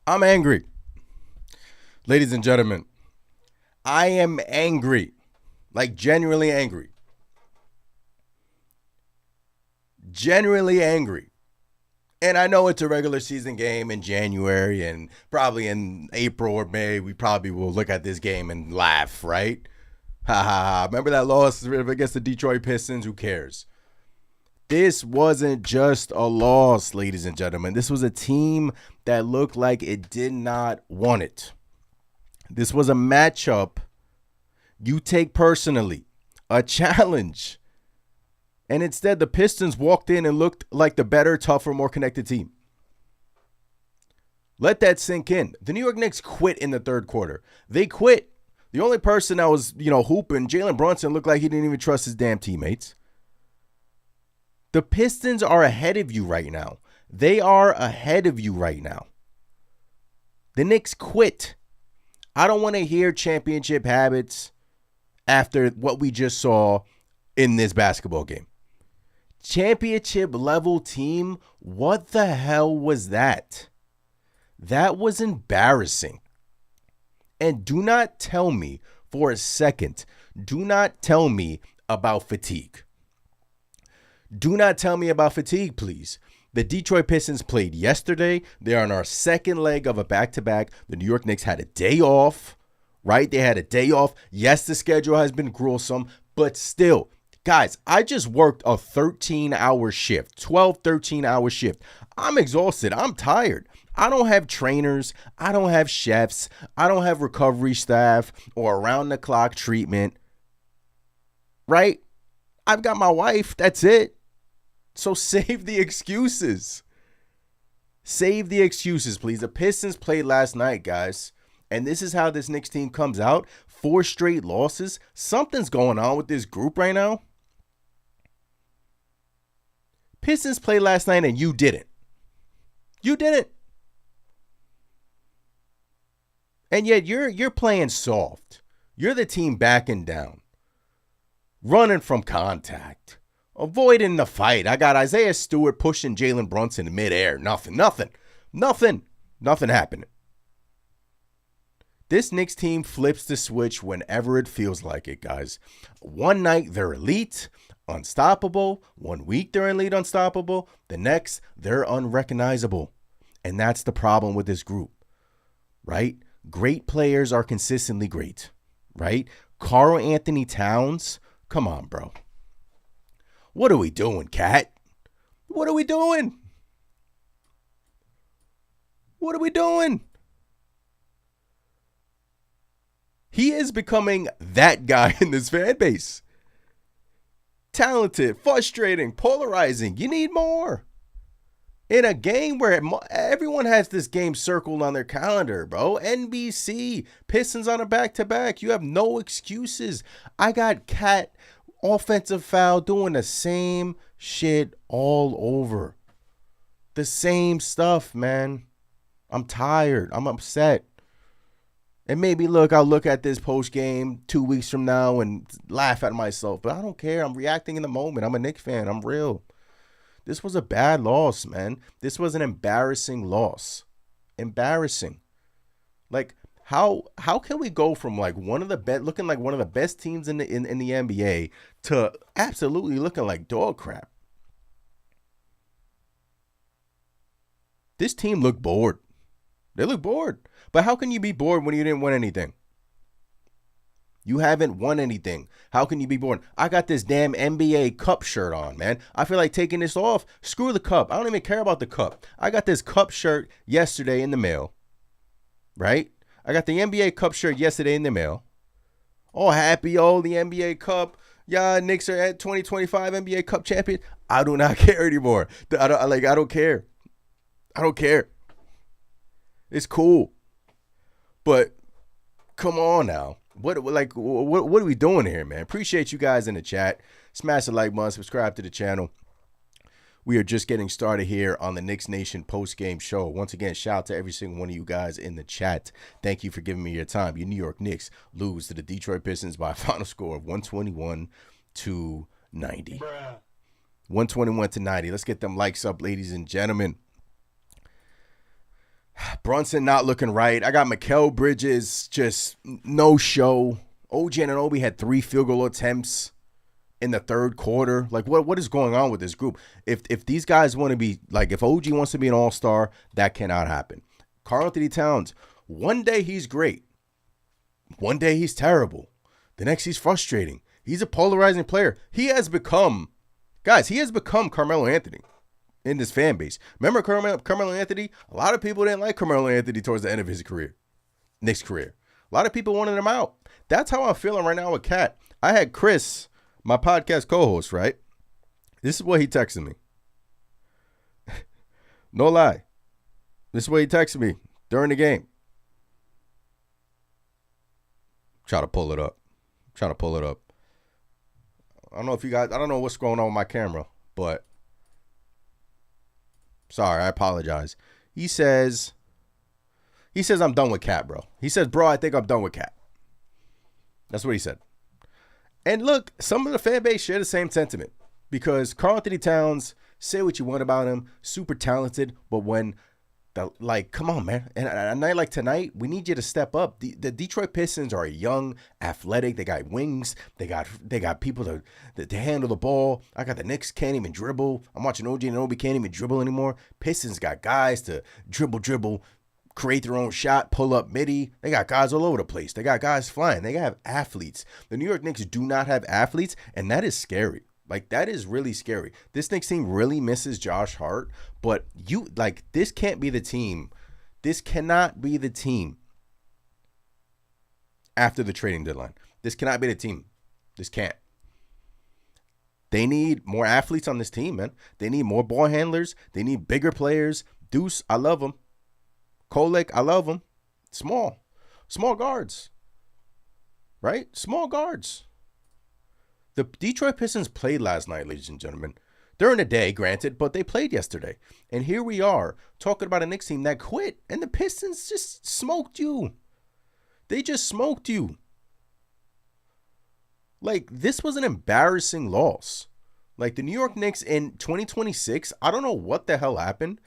I'm angry. Ladies and gentlemen, I am angry. Like, genuinely angry. Genuinely angry. And I know it's a regular season game in January, and probably in April or May, we probably will look at this game and laugh, right? Ha ha ha. Remember that loss against the Detroit Pistons? Who cares? This wasn't just a loss, ladies and gentlemen. This was a team that looked like it did not want it. This was a matchup you take personally, a challenge. And instead, the Pistons walked in and looked like the better, tougher, more connected team. Let that sink in. The New York Knicks quit in the third quarter. They quit. The only person that was, hooping, Jalen Brunson, looked like he didn't even trust his damn teammates. The Pistons are ahead of you right now. They are ahead of you right now. The Knicks quit. I don't want to hear championship habits after what we just saw in this basketball game. Championship level team, what the hell was that? That was embarrassing. And do not tell me for a second, do not tell me about fatigue. Do not tell me about fatigue, please. The Detroit Pistons played yesterday. They are on our second leg of a back-to-back. The New York Knicks had a day off, right? They had a day off. Yes, the schedule has been gruesome, but still, guys, I just worked a 13-hour shift, 12, 13-hour shift. I'm exhausted. I'm tired. I don't have trainers. I don't have chefs. I don't have recovery staff or around-the-clock treatment, right? I've got my wife. That's it. So save the excuses. Save the excuses, please. The Pistons played last night, guys. And this is how this Knicks team comes out. 4 straight losses. Something's going on with this group right now. Pistons played last night and you didn't. You didn't. And yet you're playing soft. You're the team backing down. Running from contact. Avoiding the fight. I got Isaiah Stewart pushing Jalen Brunson in midair. Nothing happening. This Knicks team flips the switch whenever it feels like it, guys. One night, they're elite, unstoppable. 1 week, they're elite, unstoppable. The next, they're unrecognizable. And that's the problem with this group, right? Great players are consistently great, right? Karl Anthony Towns, come on, bro. What are we doing, KAT? What are we doing? What are we doing? He is becoming that guy in this fan base. Talented, frustrating, polarizing. You need more. In a game where everyone has this game circled on their calendar, bro. NBC, Pistons on a back-to-back. You have no excuses. I got KAT offensive foul doing the same shit all over. The same stuff, man. I'm tired. I'm upset. And maybe, I'll look at this post game 2 weeks from now and laugh at myself. But I don't care. I'm reacting in the moment. I'm a Knicks fan. I'm real. This was a bad loss, man. This was an embarrassing loss. Embarrassing. Like, how can we go from looking like one of the best teams in the NBA to absolutely looking like dog crap? This team looked bored. They look bored. But how can you be bored when you didn't win anything? You haven't won anything. How can you be bored? I got this damn NBA cup shirt on, man. I feel like taking this off. Screw the cup. I don't even care about the cup. I got this cup shirt yesterday in the mail, right? I got the NBA Cup shirt yesterday in the mail. Oh, happy, the NBA Cup. Yeah, Knicks are at 2025 NBA Cup champion. I do not care anymore. I don't care. I don't care. It's cool. But come on now. What are we doing here, man? Appreciate you guys in the chat. Smash the like button, subscribe to the channel. We are just getting started here on the Knicks Nation post-game show. Once again, shout out to every single one of you guys in the chat. Thank you for giving me your time. Your New York Knicks lose to the Detroit Pistons by a final score of 121-90. 121-90. Let's get them likes up, ladies and gentlemen. Brunson not looking right. I got Mikal Bridges, just no show. OG Anunoby had 3 field goal attempts in the third quarter. Like, what is going on with this group? If these guys want to be, like, if OG wants to be an all-star, that cannot happen. Karl-Anthony Towns, one day he's great. One day he's terrible. The next he's frustrating. He's a polarizing player. He has become Carmelo Anthony in this fan base. Remember Carmelo Anthony? A lot of people didn't like Carmelo Anthony towards the end of his career. Knicks career. A lot of people wanted him out. That's how I'm feeling right now with KAT. I had Chris, my podcast co-host, right? This is what he texted me. No lie. This is what he texted me during the game. Try to pull it up. I don't know if you guys, I don't know what's going on with my camera, but sorry, I apologize. He says I'm done with KAT, bro. He says, bro, I think I'm done with KAT. That's what he said. And look, some of the fan base share the same sentiment because Karl-Anthony Towns, say what you want about him, super talented, but when come on, man. And a night like tonight, we need you to step up. The Detroit Pistons are young, athletic. They got wings. They got people to handle the ball. I got the Knicks can't even dribble. I'm watching OG Anunoby can't even dribble anymore. Pistons got guys to dribble, create their own shot, pull up midi. They got guys all over the place. They got guys flying. They have athletes. The New York Knicks do not have athletes, and that is scary. Like, that is really scary. This Knicks team really misses Josh Hart, but this can't be the team. This cannot be the team after the trading deadline. This cannot be the team. This can't. They need more athletes on this team, man. They need more ball handlers. They need bigger players. Deuce, I love him. Kolek, I love him. Small guards, right? Small guards. The Detroit Pistons played last night, ladies and gentlemen. During the day, granted, but they played yesterday. And here we are talking about a Knicks team that quit, and the Pistons just smoked you. They just smoked you. Like, this was an embarrassing loss. Like, the New York Knicks in 2026, I don't know what the hell happened,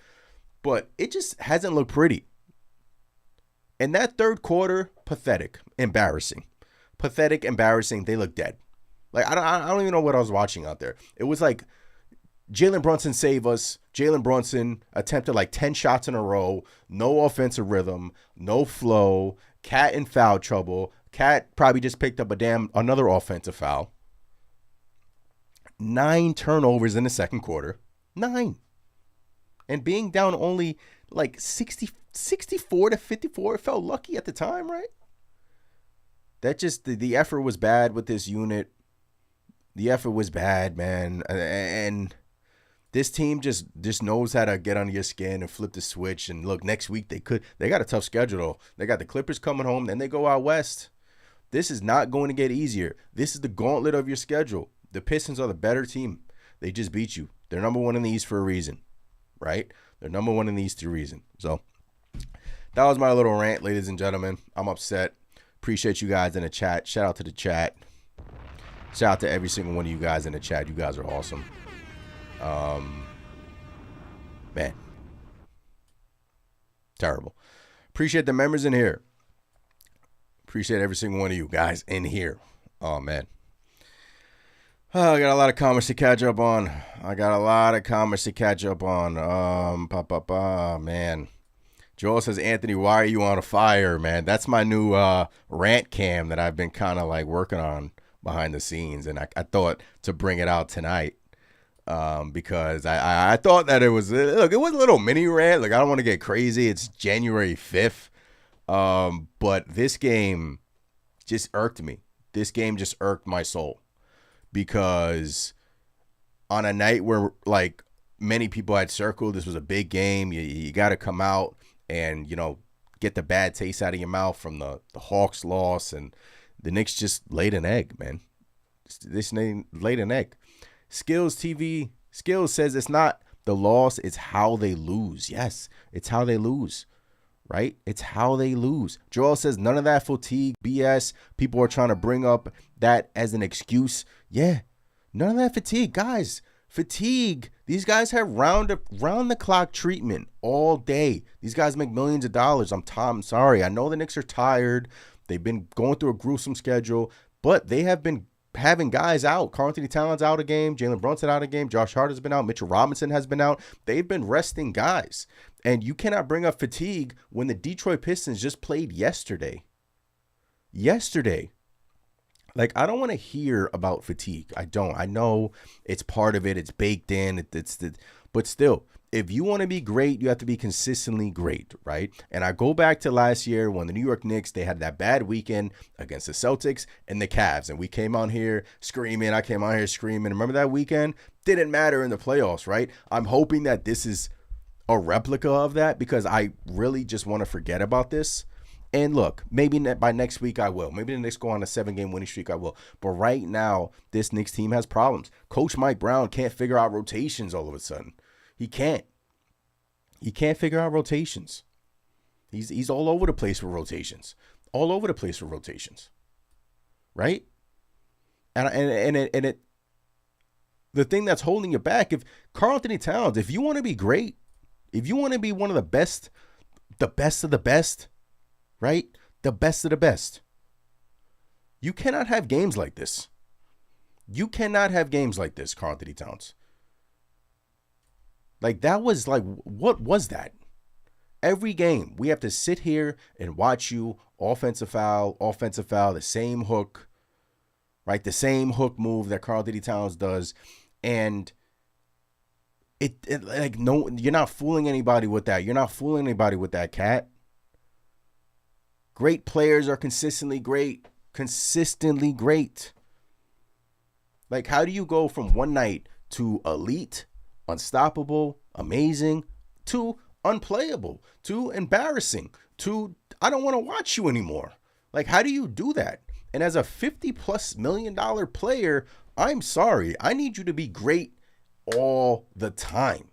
but it just hasn't looked pretty. And that third quarter, pathetic, embarrassing. Pathetic, embarrassing. They look dead. Like, I don't even know what I was watching out there. It was like Jalen Brunson save us. Jalen Brunson attempted like 10 shots in a row. No offensive rhythm. No flow. KAT in foul trouble. KAT probably just picked up another offensive foul. 9 turnovers in the second quarter. 9. And being down only like 64 to 54. It felt lucky at the time, right? That just, the effort was bad with this unit. The effort was bad, man. And this team just knows how to get under your skin and flip the switch. And look, next week they got a tough schedule though. They got the Clippers coming home, then they go out west. This is not going to get easier. This is the gauntlet of your schedule. The Pistons are the better team. They just beat you. They're number 1 in the East for a reason, right? They're number 1 in the East for a reason. So that was my little rant, ladies and gentlemen. I'm upset. Appreciate you guys in the chat. Shout out to the chat. Shout out to every single one of you guys in the chat. You guys are awesome. Man. Terrible. Appreciate the members in here. Appreciate every single one of you guys in here. Oh, man. I got a lot of comments to catch up on. Man. Joel says, Anthony, why are you on a fire, man? That's my new rant cam that I've been kind of like working on behind the scenes, and I thought to bring it out tonight because I thought that it was a little mini rant. Like, I don't want to get crazy. It's January 5th, but this game just irked me. This game just irked my soul because on a night where like many people had circled, this was a big game. You got to come out and get the bad taste out of your mouth from the Hawks loss, and the Knicks just laid an egg, man. This name laid an egg. Skills says it's not the loss. It's how they lose. Yes, it's how they lose, right? It's how they lose. Joel says none of that fatigue BS. People are trying to bring up that as an excuse. Yeah, none of that fatigue. Guys, fatigue. These guys have round the clock treatment all day. These guys make millions of dollars. I'm sorry. I know the Knicks are tired. They've been going through a gruesome schedule, but they have been having guys out. Karl-Anthony Towns out a game. Jalen Brunson out a game. Josh Hart has been out. Mitchell Robinson has been out. They've been resting guys. And you cannot bring up fatigue when the Detroit Pistons just played yesterday. Like, I don't want to hear about fatigue. I don't. I know it's part of it. It's baked in. But still, if you want to be great, you have to be consistently great, right? And I go back to last year when the New York Knicks, they had that bad weekend against the Celtics and the Cavs. And we came on here screaming. I came on here screaming. Remember that weekend? Didn't matter in the playoffs, right? I'm hoping that this is a replica of that because I really just want to forget about this. And look, maybe by next week I will. Maybe the Knicks go on a 7-game winning streak, I will. But right now, this Knicks team has problems. Coach Mike Brown can't figure out rotations all of a sudden. He can't figure out rotations. He's all over the place with rotations. All over the place with rotations. Right? And the thing that's holding you back, if Karl-Anthony Towns, if you want to be great, if you want to be one of the best of the best, right? The best of the best. You cannot have games like this. You cannot have games like this, Karl-Anthony Towns. Like, that was like, what was that? Every game, we have to sit here and watch you offensive foul, the same hook, right? The same hook move that Karl-Anthony Towns does. And it like, no, you're not fooling anybody with that. You're not fooling anybody with that, Kat. Great players are consistently great. Consistently great. Like, how do you go from one night to elite, unstoppable, amazing, to unplayable, to embarrassing, to I don't want to watch you anymore? Like, how do you do that? And as a $50+ million player, I'm sorry. I need you to be great all the time.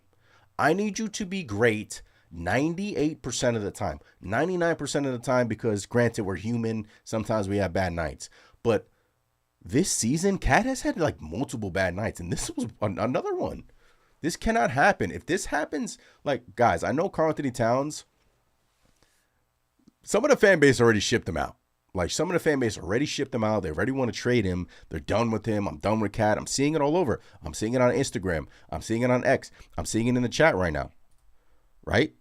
I need you to be great 98% of the time, 99% of the time, because granted, we're human. Sometimes we have bad nights. But this season, KAT has had like multiple bad nights, and this was another one. This cannot happen. If this happens, like, guys, I know Karl-Anthony Towns, some of the fan base already shipped him out. Like, some of the fan base already shipped him out. They already want to trade him. They're done with him. I'm done with KAT. I'm seeing it all over. I'm seeing it on Instagram. I'm seeing it on X. I'm seeing it in the chat right now. Right?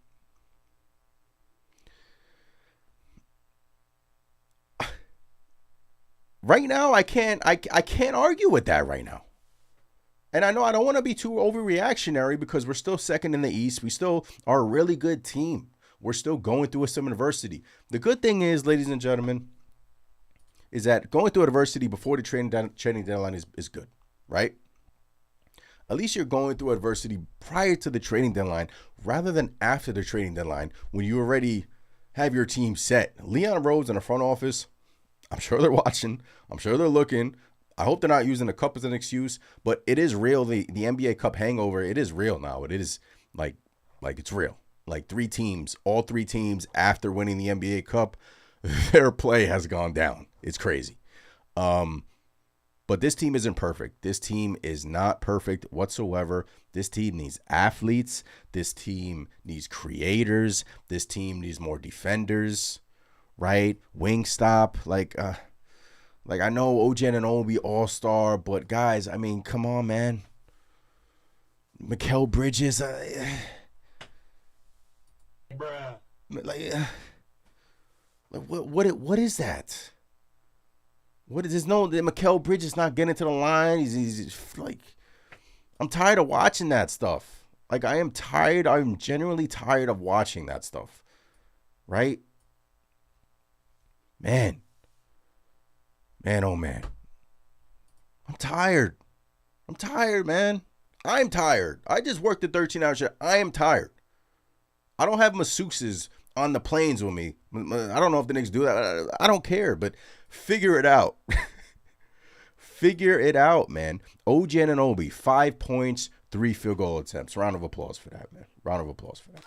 Right now, I can't argue with that right now. And I know I don't want to be too overreactionary because we're still second in the East. We still are a really good team. We're still going through some adversity. The good thing is, ladies and gentlemen, is that going through adversity before the trading deadline is good, right? At least you're going through adversity prior to the trading deadline rather than after the trading deadline when you already have your team set. Leon Rhodes in the front office, I'm sure they're watching. I'm sure they're looking. I hope they're not using the cup as an excuse, but it is real. The NBA Cup hangover, it is real now. It is like it's real. Like all three teams after winning the NBA Cup, their play has gone down. It's crazy. But this team isn't perfect. This team is not perfect whatsoever. This team needs athletes. This team needs creators. This team needs more defenders, right? Wing stop. Like I know OG Anunoby all-star, but guys, I mean, come on, man. Mikal Bridges, bruh. What is that? What is this? No, Mikal Bridges not getting to the line. He's like, I'm tired of watching that stuff. Like, I am tired. I'm genuinely tired of watching that stuff. Right? Man, oh man. I'm tired. Man. I'm tired. I just worked a 13-hour shift. I am tired. I don't have masseuses on the planes with me. I don't know if the Knicks do that. I don't care, but figure it out. Figure it out, man. OG Anunoby, 5 points, 3 field goal attempts. Round of applause for that, man. Round of applause for that.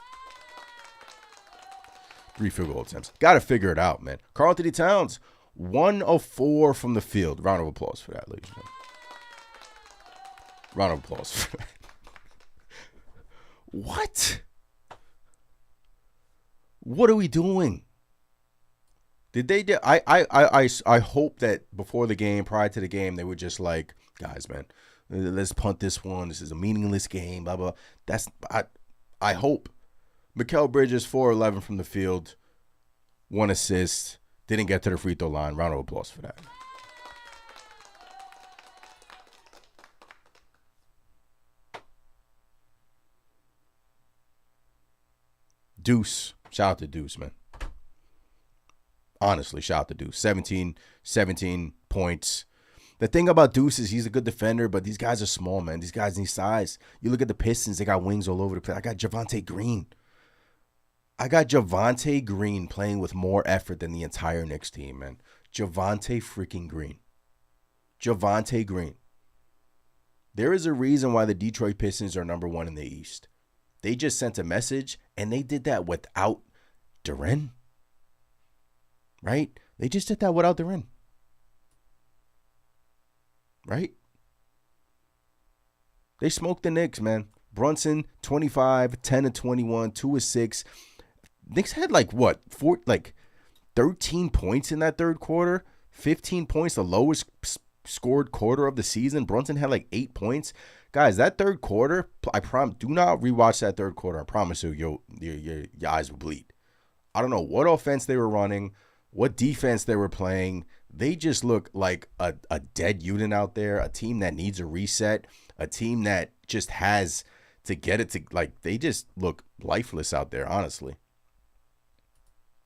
3 field goal attempts. Got to figure it out, man. Karl-Anthony Towns, 1 of 4 from the field. Round of applause for that, ladies and gentlemen. Round of applause for that. What? What are we doing? Did they? I hope that before the game, prior to the game, they were just like, guys, man, let's punt this one. This is a meaningless game. Blah blah. I hope. Mikal Bridges 4-11 from the field, 1 assist. Didn't get to the free throw line. Round of applause for that. Deuce. Shout out to Deuce, man. Honestly, shout out to Deuce. 17 points. The thing about Deuce is he's a good defender, but these guys are small, man. These guys need size. You look at the Pistons, they got wings all over the place. I got Javonte Green. Playing with more effort than the entire Knicks team, man. Javonte freaking Green. Javonte Green. There is a reason why the Detroit Pistons are number 1 in the East. They just sent a message, and they did that without Duren. Right? They just did that without Duren. Right? They smoked the Knicks, man. Brunson, 25, 10 of 21, 2 of 6. Knicks had 13 points in that third quarter. 15 points, the lowest scored quarter of the season. Brunson had 8 points. Guys, that third quarter, do not rewatch that third quarter. I promise you, your eyes will bleed. I don't know what offense they were running, what defense they were playing. They just look like a dead unit out there, a team that needs a reset, a team that just has to get it to, they just look lifeless out there, honestly.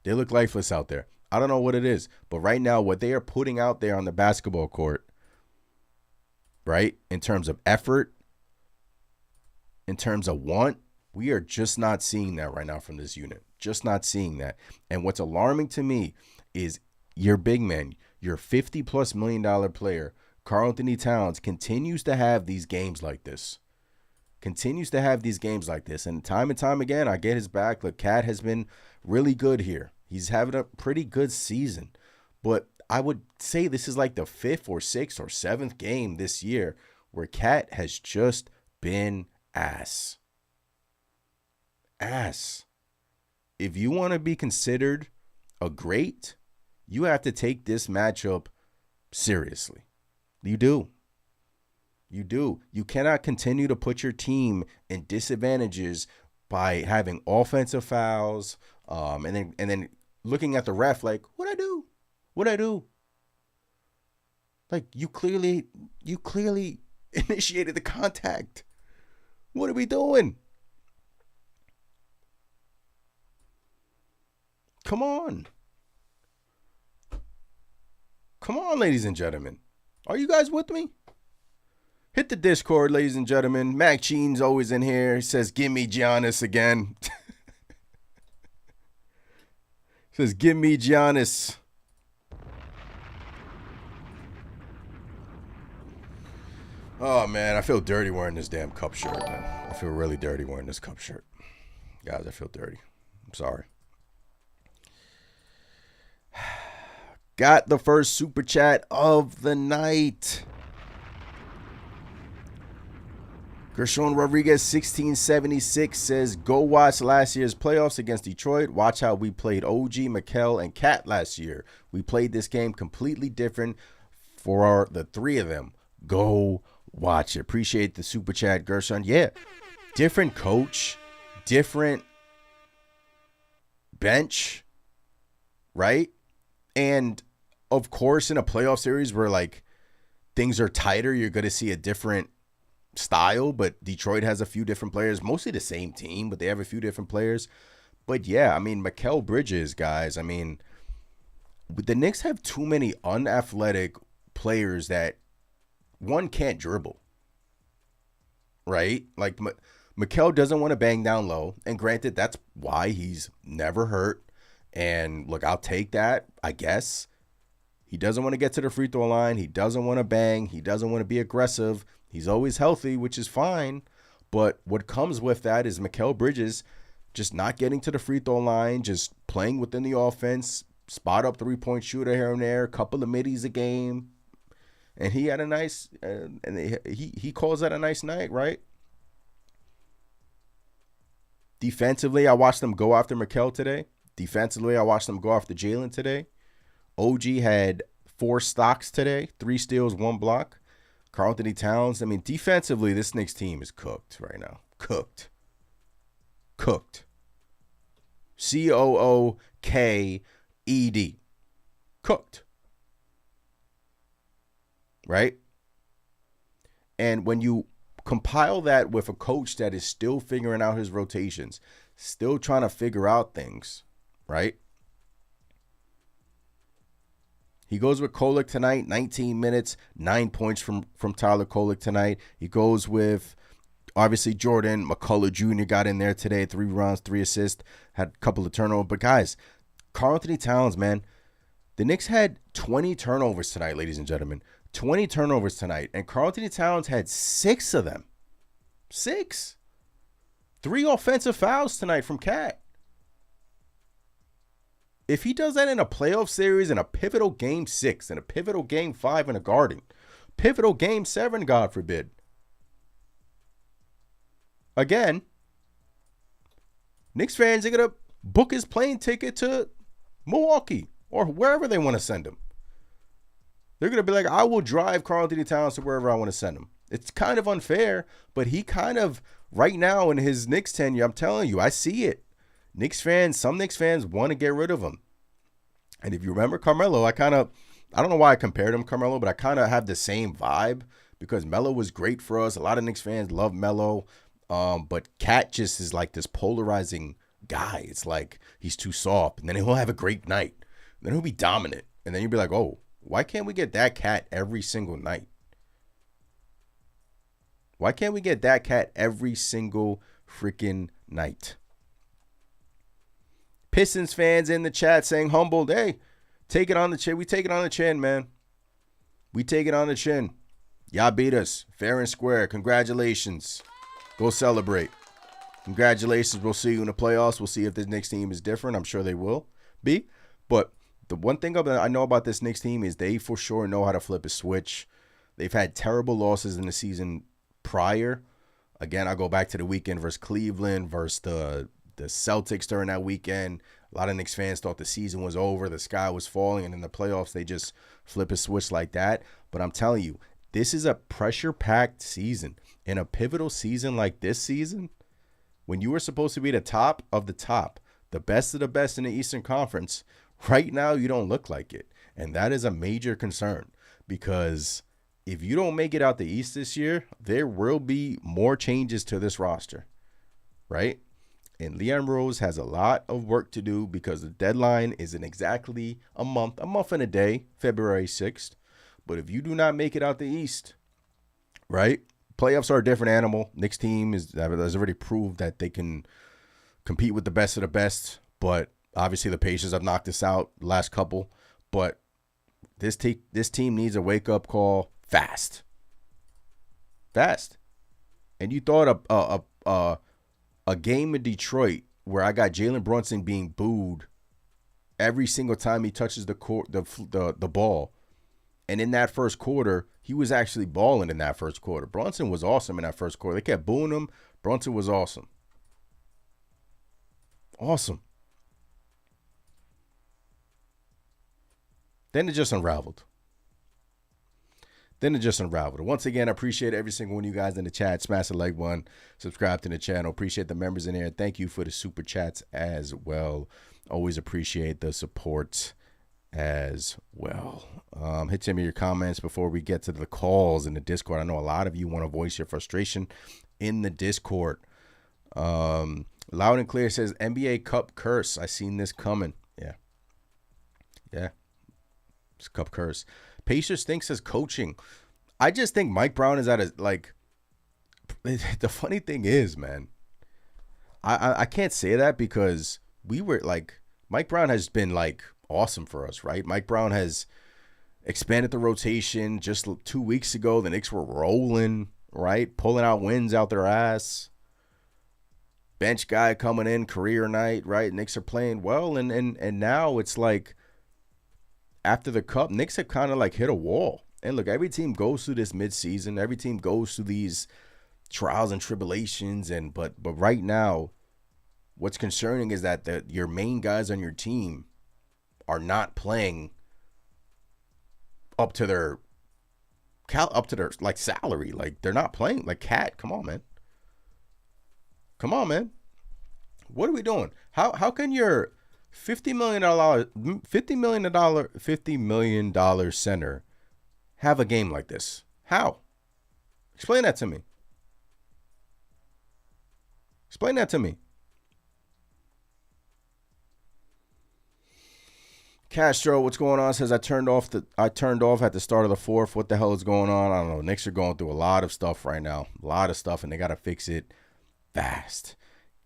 They look lifeless out there. I don't know what it is, but right now, what they are putting out there on the basketball court, right, in terms of effort, in terms of want, we are just not seeing that right now from this unit. Just not seeing that. And what's alarming to me is your big man, your $50+ million player, Karl-Anthony Towns, continues to have these games like this. And time and time again, I get his back. Look, KAT has been really good here. He's having a pretty good season. But I would say this is like the 5th or 6th or 7th game this year where KAT has just been ass. If you want to be considered a great, you have to take this matchup seriously. You do. You cannot continue to put your team in disadvantages by having offensive fouls, and then looking at the ref like, what'd I do? Like, you clearly initiated the contact. What are we doing? Come on, ladies and gentlemen. Are you guys with me? Hit the Discord, ladies and gentlemen. Mac Chene's always in here. He says, give me Giannis again. Says, give me Giannis. Oh, man, I feel dirty wearing this damn cup shirt, man. I feel really dirty wearing this cup shirt. Guys, I feel dirty. I'm sorry. Got the first super chat of the night. Gershon Rodriguez 1676 says, go watch last year's playoffs against Detroit. Watch how we played OG, Mikel, and KAT last year. We played this game completely different for the three of them. Go watch it. Appreciate the super chat, Gershon. Yeah, different coach, different bench, right? And of course, in a playoff series where like things are tighter, you're going to see a different style, but Detroit has a few different players, mostly the same team, but they have a few different players. But yeah, I mean, Mikal Bridges, guys, I mean, the Knicks have too many unathletic players that one can't dribble, right? Like, Mikal doesn't want to bang down low, and granted, that's why he's never hurt. And look, I'll take that, I guess. He doesn't want to get to the free throw line. He doesn't want to bang. He doesn't want to be aggressive. He's always healthy, which is fine. But what comes with that is Mikal Bridges just not getting to the free throw line, just playing within the offense, spot up 3-point shooter here and there, a couple of middies a game. And he had a nice, he calls that a nice night, right? Defensively, I watched them go after Mikal today. Defensively, I watched them go after Jalen today. OG had 4 stocks today, 3 steals, 1 block. Karl-Anthony Towns, I mean, defensively, this Knicks team is cooked right now. Cooked. COOKED. Cooked. Right? And when you compile that with a coach that is still figuring out his rotations, still trying to figure out things, right? He goes with Kolek tonight, 19 minutes, 9 points from Tyler Kolek tonight. He goes with, obviously, Jordan McCullough Jr. got in there today, 3 runs, 3 assists, had a couple of turnovers. But, guys, Karl-Anthony Towns, man, the Knicks had 20 turnovers tonight, ladies and gentlemen. 20 turnovers tonight, and Karl-Anthony Towns had 6 of them. 6. 3 offensive fouls tonight from KAT. If he does that in a playoff series, in a pivotal game 6, in a pivotal game 5 in a Garden, pivotal game 7, God forbid. Again, Knicks fans are going to book his plane ticket to Milwaukee or wherever they want to send him. They're going to be like, I will drive Karl-Anthony Towns to wherever I want to send him. It's kind of unfair, but he kind of, right now in his Knicks tenure, I'm telling you, I see it. Some Knicks fans want to get rid of him. And if you remember Carmelo, I don't know why I compared him to Carmelo, but I kind of have the same vibe because Melo was great for us. A lot of Knicks fans love Melo, but KAT just is like this polarizing guy. It's like he's too soft, and then he'll have a great night. Then he'll be dominant, and then you'll be like, oh, why can't we get that KAT every single night? Why can't we get that KAT every single freaking night? Pistons fans in the chat saying humbled. Hey, take it on the chin. We take it on the chin, man. We take it on the chin. Y'all beat us fair and square. Congratulations. Go celebrate. Congratulations. We'll see you in the playoffs. We'll see if this Knicks team is different. I'm sure they will be. But the one thing I know about this Knicks team is they for sure know how to flip a switch. They've had terrible losses in the season prior. Again, I go back to the weekend versus Cleveland, versus the Celtics during that weekend. A lot of Knicks fans thought the season was over, the sky was falling, and in the playoffs, they just flip a switch like that. But I'm telling you, this is a pressure-packed season. In a pivotal season like this season, when you were supposed to be the top of the top, the best of the best in the Eastern Conference, right now you don't look like it. And that is a major concern because if you don't make it out the East this year, there will be more changes to this roster, right? And Leon Rose has a lot of work to do because the deadline is in exactly a month and a day, February 6th. But if you do not make it out the East, right, playoffs are a different animal. Knicks team has already proved that they can compete with the best of the best. But obviously the Pacers have knocked us out the last couple. But this team needs a wake-up call fast. Fast. And you thought a game in Detroit where I got Jalen Brunson being booed every single time he touches the ball. And in that first quarter, he was actually balling in that first quarter. Brunson was awesome in that first quarter. They kept booing him. Brunson was awesome. Awesome. Then it just unraveled. Once again, I appreciate every single one of you guys in the chat. Smash the like button. Subscribe to the channel. Appreciate the members in here. Thank you for the super chats as well. Always appreciate the support as well. Hit some of your comments before we get to the calls in the Discord. I know a lot of you want to voice your frustration in the Discord. Loud and Clear says NBA Cup curse. I seen this coming. Yeah. It's Cup curse. Pacers thinks as coaching. I just think Mike Brown is at a, like, the funny thing is, man, I can't say that because we were like, Mike Brown has been like awesome for us, right? Mike Brown has expanded the rotation. Just 2 weeks ago, the Knicks were rolling. right? Pulling out wins out their ass. Bench guy coming in, career night, right? Knicks are playing well, and now it's like after the cup, Knicks have kind of like hit a wall. And look, every team goes through this midseason. Every team goes through these trials and tribulations, but right now, what's concerning is that your main guys on your team are not playing up to their like salary. Like they're not playing. Like KAT, come on, man. Come on, man. What are we doing? How can your $50 million center have a game like this? How? Explain that to me. Explain that to me. Castro, what's going on? Says I turned off at the start of the fourth. What the hell is going on? I don't know. Knicks are going through a lot of stuff right now. A lot of stuff, and they got to fix it fast.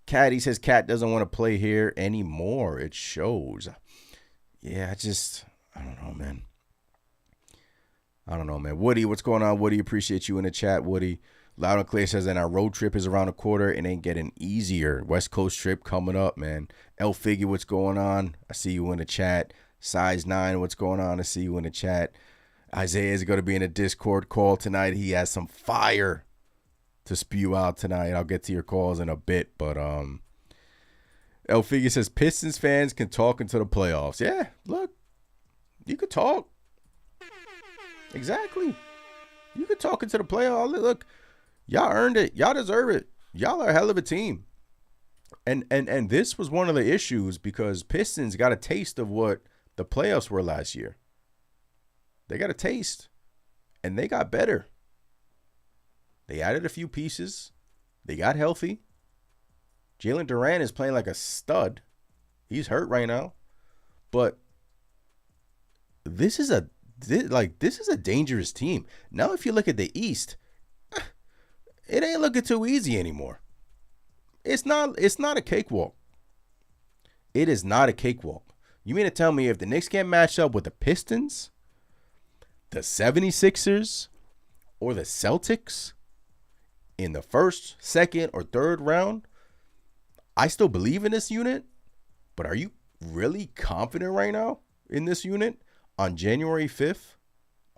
KAT, he says KAT doesn't want to play here anymore. It shows. Yeah, I don't know, man. I don't know, man. Woody, what's going on? Woody, appreciate you in the chat. Woody, Loud and Clear says that our road trip is around the corner. It ain't getting easier. West Coast trip coming up, man. L Figure, what's going on? I see you in the chat. Size 9, what's going on? I see you in the chat. Isaiah is going to be in a Discord call tonight. He has some fire to spew out tonight. I'll get to your calls in a bit, but El Figure says Pistons fans can talk into the playoffs. Yeah, look, you could talk. Exactly. You could talk into the playoffs. Look, y'all earned it. Y'all deserve it. Y'all are a hell of a team. And this was one of the issues because Pistons got a taste of what the playoffs were last year. They got a taste, and they got better. They added a few pieces. They got healthy. Jalen Duran is playing like a stud. He's hurt right now. But this is a dangerous team. Now if you look at the East, it ain't looking too easy anymore. It's not a cakewalk. It is not a cakewalk. You mean to tell me if the Knicks can't match up with the Pistons, the 76ers, or the Celtics in the first, second, or third round, I still believe in this unit, but are you really confident right now in this unit on January 5th?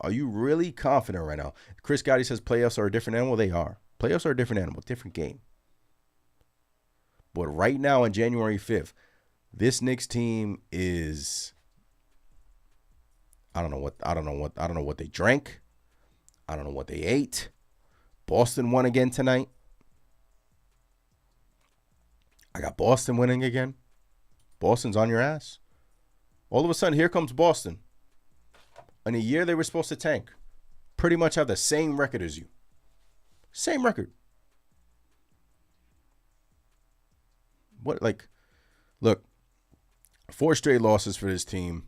Are you really confident right now? Chris Gotti says playoffs are a different animal. They are. Playoffs are a different animal, different game. But right now on January 5th, this Knicks team is I don't know what they drank. I don't know what they ate. Boston won again tonight. I got Boston winning again. Boston's on your ass. All of a sudden, here comes Boston. In a year they were supposed to tank. Pretty much have the same record as you. Same record. Look, 4 straight losses for this team.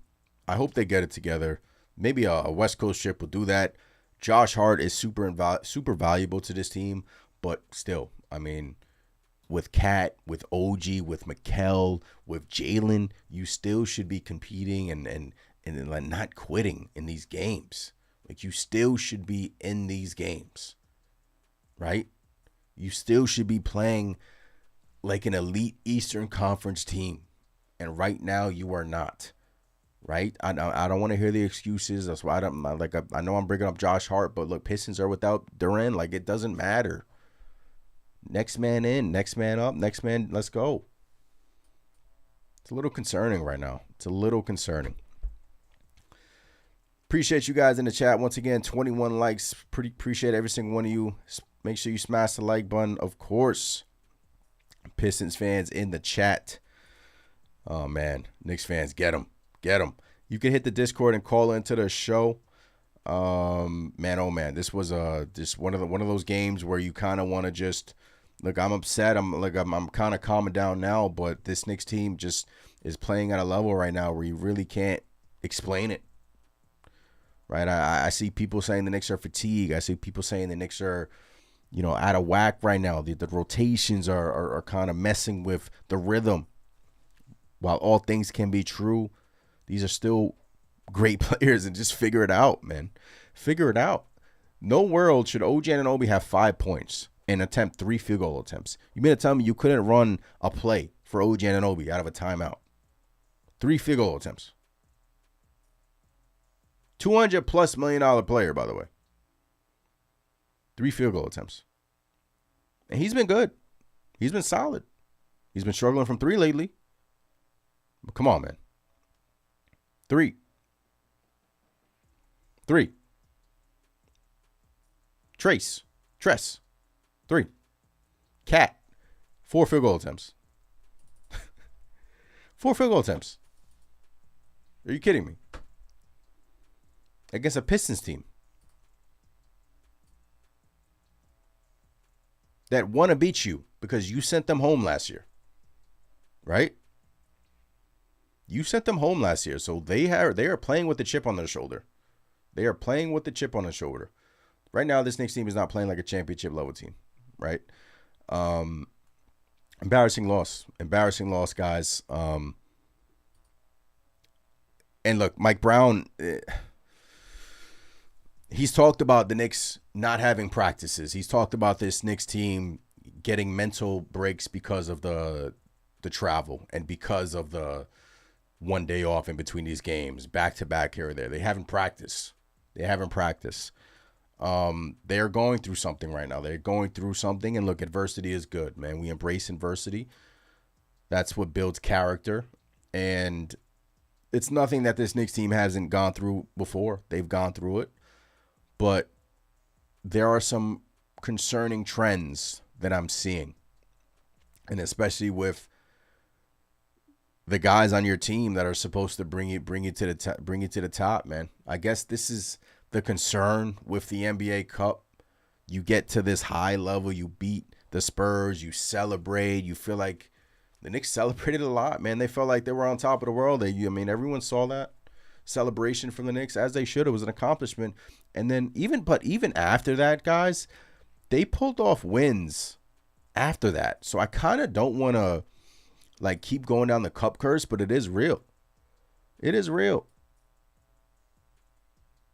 I hope they get it together. Maybe a West Coast trip will do that. Josh Hart is super valuable to this team, but still, I mean, with KAT, with OG, with Mikal, with Jalen, you still should be competing and like not quitting in these games. Like you still should be in these games, right? You still should be playing like an elite Eastern Conference team, and right now you are not. Right? I don't want to hear the excuses. That's why I know I'm bringing up Josh Hart, but look, Pistons are without Duran. Like, it doesn't matter. Next man in, next man up, next man, let's go. It's a little concerning right now. It's a little concerning. Appreciate you guys in the chat. Once again, 21 likes. Appreciate every single one of you. Make sure you smash the like button, of course. Pistons fans in the chat. Oh, man. Knicks fans, get them. Get them. You can hit the Discord and call into the show. Man, oh man, this was just one of those games where you kind of want to just look. I'm upset. I'm kind of calming down now, but this Knicks team just is playing at a level right now where you really can't explain it. Right? I see people saying the Knicks are fatigued. I see people saying the Knicks are, out of whack right now. The rotations are kind of messing with the rhythm. While all things can be true, these are still great players, and just figure it out, man. Figure it out. No world should OG Anunoby have 5 points and attempt 3 field goal attempts. You mean to tell me you couldn't run a play for OG Anunoby out of a timeout? 3 field goal attempts. $200+ million player, by the way. 3 field goal attempts. And he's been good. He's been solid. He's been struggling from 3 lately. But come on, man. 3. Tress. 3. KAT. 4 field goal attempts. 4 field goal attempts. Are you kidding me? Against a Pistons team that want to beat you because you sent them home last year. Right? You sent them home last year, so they are playing with the chip on their shoulder. They are playing with the chip on their shoulder. Right now, this Knicks team is not playing like a championship level team, right? Embarrassing loss, guys. And look, Mike Brown, he's talked about the Knicks not having practices. He's talked about this Knicks team getting mental breaks because of the travel and because of the one day off in between these games, back to back here or there. They haven't practiced. They are going through something right now. They're going through something, and look, adversity is good, man. We embrace adversity. That's what builds character, and it's nothing that this Knicks team hasn't gone through before. They've gone through it, but there are some concerning trends that I'm seeing, and especially with the guys on your team that are supposed to bring you to the top, man. I guess this is the concern with the NBA Cup. You get to this high level, you beat the Spurs, you celebrate, you feel like the Knicks celebrated a lot, man. They felt like they were on top of the world. Everyone saw that celebration from the Knicks, as they should. It was an accomplishment. And then even after that, guys, they pulled off wins after that. So I kind of don't want to keep going down the cup curse, but it is real. It is real.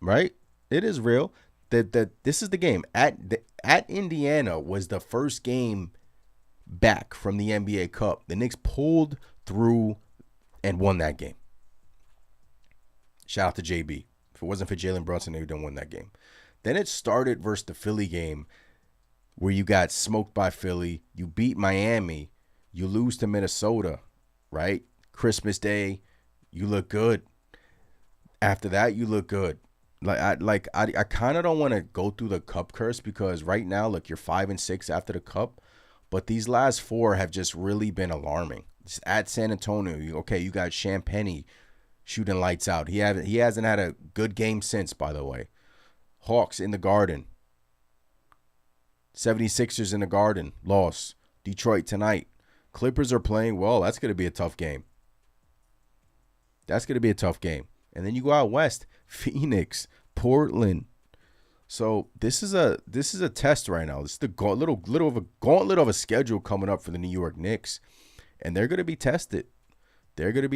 Right? It is real. That this is the game. At Indiana was the first game back from the NBA Cup. The Knicks pulled through and won that game. Shout out to JB. If it wasn't for Jalen Brunson, they would have won that game. Then it started versus the Philly game where you got smoked by Philly. You beat Miami. You lose to Minnesota, right? Christmas Day, you look good. After that, you look good. I kind of don't want to go through the cup curse because right now, look, you're 5-6 after the cup, but these last 4 have just really been alarming. Just at San Antonio, you got Champagnie shooting lights out. He hasn't had a good game since, by the way. Hawks in the Garden. 76ers in the Garden, loss. Detroit tonight. Clippers are playing well. That's going to be a tough game. And then you go out west, Phoenix, Portland. So this is a test right now. This is the little of a gauntlet of a schedule coming up for the New York Knicks, and they're going to be tested. They're going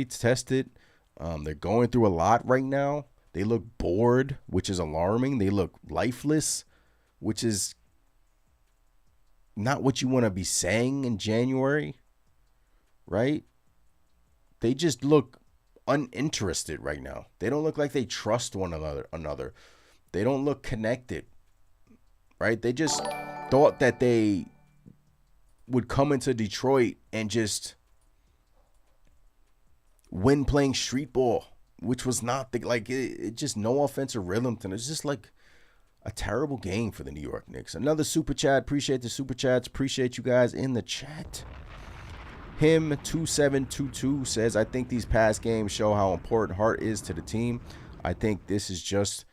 through a lot right now. They look bored, which is alarming. They look lifeless, which is not what you want to be saying in January, right? They just look uninterested right now. They don't look like they trust one another. They don't look connected, right? They just thought that they would come into Detroit and just win playing street ball, which was not it just no offensive rhythm. It's just like a terrible game for the New York Knicks. Another super chat. Appreciate the super chats. Appreciate you guys in the chat. Him 2722 says, I think these past games show how important Hart is to the team. I think this is just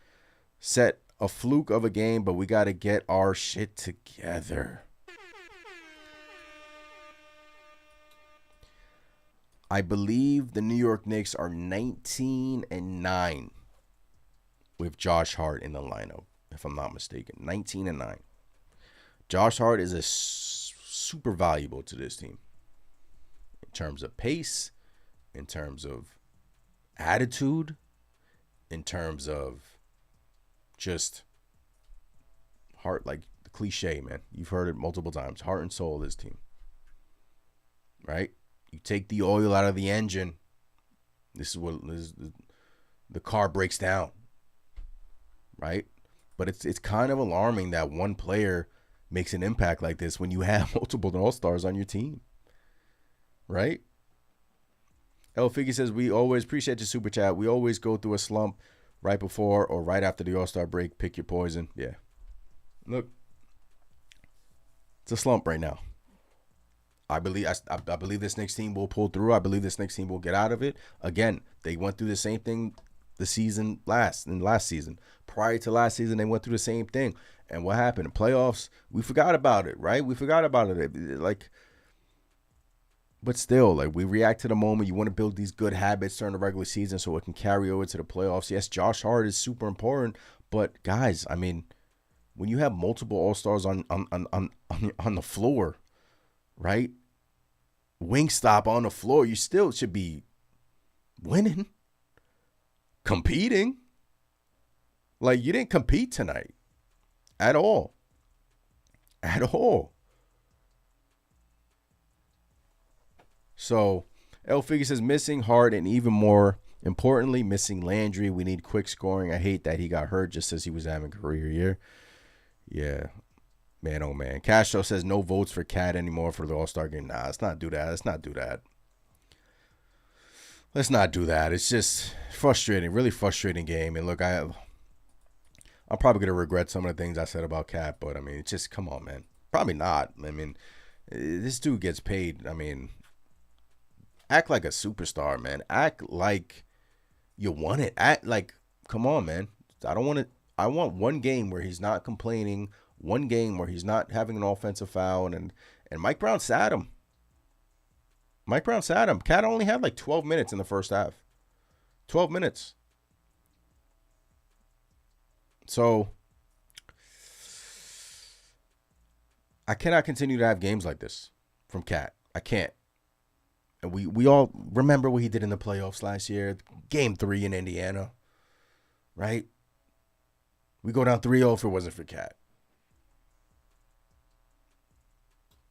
set a fluke of a game, but we got to get our shit together. I believe the New York Knicks are 19-9 with Josh Hart in the lineup, if I'm not mistaken. 19-9. Josh Hart is super valuable to this team. In terms of pace, in terms of attitude, in terms of just heart, like the cliche, man. You've heard it multiple times. Heart and soul of this team. Right? You take the oil out of the engine. This is what the car breaks down. Right? But it's kind of alarming that one player makes an impact like this when you have multiple all-stars on your team. Right? El Figgy says, we always appreciate your super chat. We always go through a slump right before or right after the All-Star break. Pick your poison. Yeah. Look, it's a slump right now. I believe this Knicks team will pull through. I believe this Knicks team will get out of it. Again, they went through the same thing last season. Prior to last season, they went through the same thing. And what happened? Playoffs, we forgot about it, right? We forgot about it. But still, we react to the moment. You want to build these good habits during the regular season so it can carry over to the playoffs. Yes, Josh Hart is super important, but guys, I mean, when you have multiple All-Stars on the floor, right? Wingstop on the floor, you still should be winning, competing. You didn't compete tonight at all. At all. So, El Figgy says, missing Hart and even more importantly, missing Landry. We need quick scoring. I hate that he got hurt just as he was having a career year. Yeah. Man, oh, man. Castro says no votes for KAT anymore for the All-Star game. Nah, let's not do that. Let's not do that. It's just frustrating, really frustrating game. And look, I'm probably going to regret some of the things I said about KAT, but, I mean, it's just, come on, man. Probably not. I mean, this dude gets paid. I mean, act like a superstar, man. Act like you want it. Act like, come on, man. I want one game where he's not complaining, one game where he's not having an offensive foul, and Mike Brown sat him. KAT only had 12 minutes in the first half. 12 minutes. So I cannot continue to have games like this from KAT. I can't. And we all remember what he did in the playoffs last year. Game 3 in Indiana. Right? We go down 3-0 if it wasn't for KAT.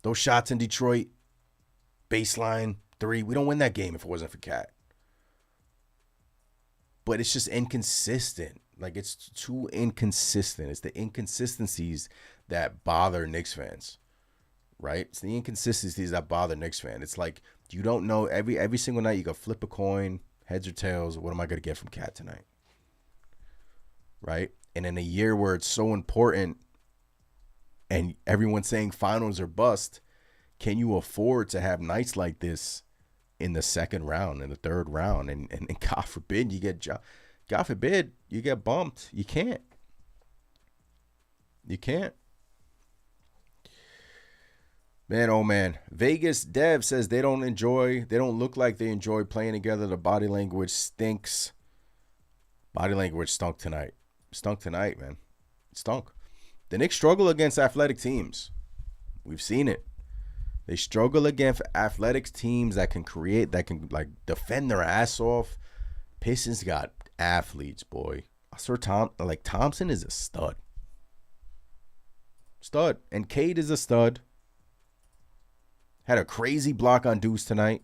Those shots in Detroit, baseline 3, we don't win that game if it wasn't for KAT. But it's just inconsistent. It's too inconsistent. It's the inconsistencies that bother Knicks fans. Right? It's the inconsistencies that bother Knicks fans. It's you don't know every single night you go flip a coin, heads or tails, what am I going to get from KAT tonight? Right? And in a year where it's so important and everyone's saying finals are bust, can you afford to have nights like this in the second round, in the third round? And God forbid you get bumped. You can't. Man, oh man. Vegas Dev says they don't look like they enjoy playing together. The body language stinks. Body language stunk tonight. Man. It stunk. The Knicks struggle against athletic teams. We've seen it. They struggle against athletic teams that can create, that can defend their ass off. Pistons got athletes, boy. Thompson is a stud. And KAT is a stud. Had a crazy block on Deuce tonight.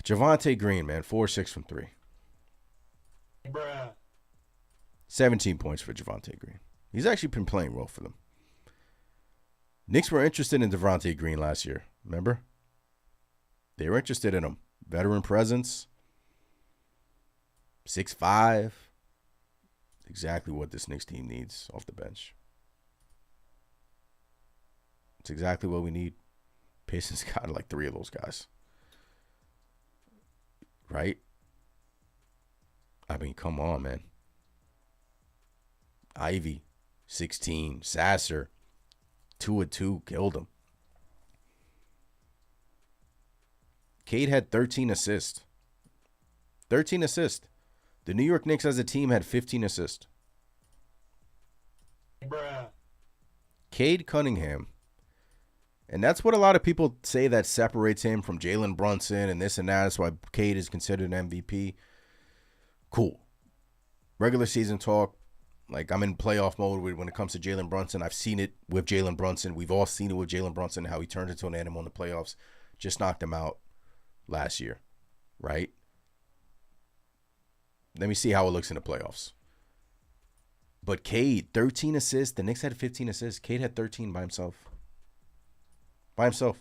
Javonte Green, man, 4-6 from 3. Bruh. 17 points for Javonte Green. He's actually been playing well for them. Knicks were interested in Javonte Green last year, remember? They were interested in him. Veteran presence. 6'5". Exactly what this Knicks team needs off the bench. It's exactly what we need. Pistons got 3 of those guys. Right? I mean, come on, man. Ivy, 16. Sasser, 2-2, killed him. KAT had 13 assists. 13 assists. The New York Knicks as a team had 15 assists. Bruh. Cade Cunningham And that's what a lot of people say that separates him from Jalen Brunson and this and that. That's why KAT is considered an MVP. Cool. Regular season talk. Like, I'm in playoff mode when it comes to Jalen Brunson. I've seen it with Jalen Brunson. We've all seen it with Jalen Brunson, how he turned into an animal in the playoffs. Just knocked him out last year, right? Let me see how it looks in the playoffs. But KAT, 13 assists. The Knicks had 15 assists. KAT had 13 by himself. By himself.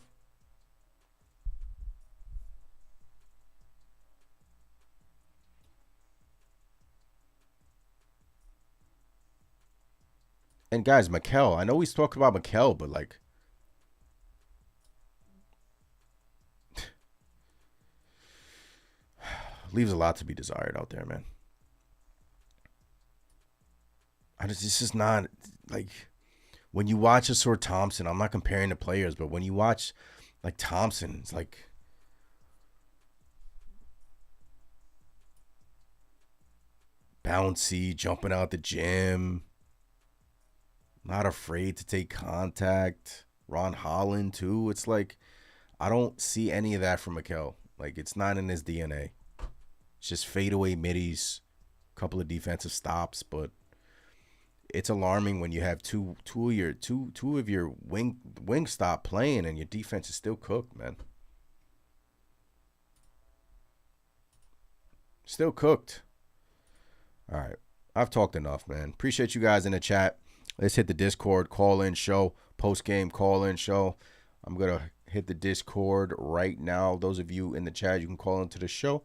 And guys, Mikal, I know he's talking about Mikal, but like, leaves a lot to be desired out there, man. This is not like when you watch a Sor Thompson. I'm not comparing the players, but when you watch like Thompson, it's like bouncy, jumping out the gym, not afraid to take contact. Ron Holland too. It's like I don't see any of that from Mikal. Like, it's not in his DNA. It's just fadeaway middies, couple of defensive stops, but it's alarming when you have two of your wing stop playing and your defense is still cooked, man. Still cooked. All right. I've talked enough, man. Appreciate you guys in the chat. Let's hit the Discord call-in show, post-game call-in show. I'm going to hit the Discord right now. Those of you in the chat, you can call into the show.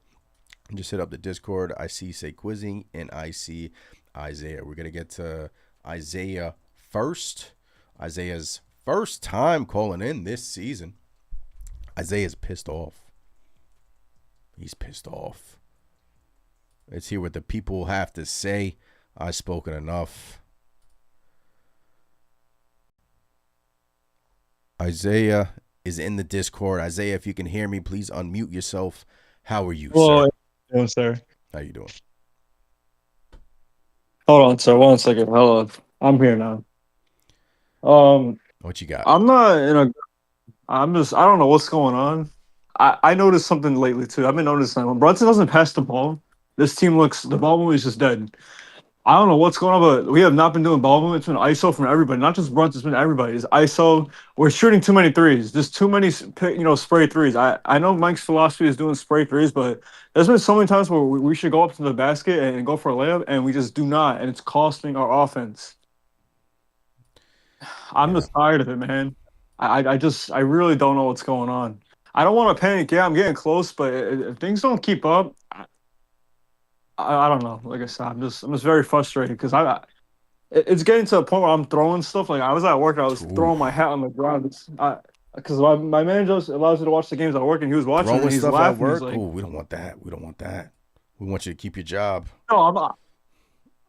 Just hit up the Discord. I see Say Quizzing and I see Isaiah. We're going to get to Isaiah first. Isaiah's first time calling in this season. Isaiah's pissed off. He's pissed off. Let's hear what the people have to say. I've spoken enough. Isaiah is in the Discord. Isaiah, if you can hear me, please unmute yourself. How are you, sir? How you doing, sir? How you doing? Hold on, sir. 1 second. Hold on. I'm here now. What you got? I'm not in a. I'm just. I don't know what's going on. I noticed something lately too. I've been noticing when Brunson doesn't pass the ball, this team looks. The ball movement is just dead. I don't know what's going on, but we have not been doing ball movement. It's been ISO from everybody, not just Brunson. It's been everybody. It's ISO. We're shooting too many threes. Just too many, spray threes. I know Mike's philosophy is doing spray threes, but there's been so many times where we should go up to the basket and go for a layup, and we just do not, and it's costing our offense. I'm just tired of it, man. I really don't know what's going on. I don't want to panic. Yeah, I'm getting close, but if things don't keep up, I don't know. Like I said, I'm just very frustrated because it's getting to a point where I'm throwing stuff. Like I was at work, I was throwing my hat on the ground. Because my manager allows me to watch the games at work, and he was watching. Throwing and he's stuff laughing. at work. Like, Oh, we don't want that. We don't want that. We want you to keep your job. No, I'm not.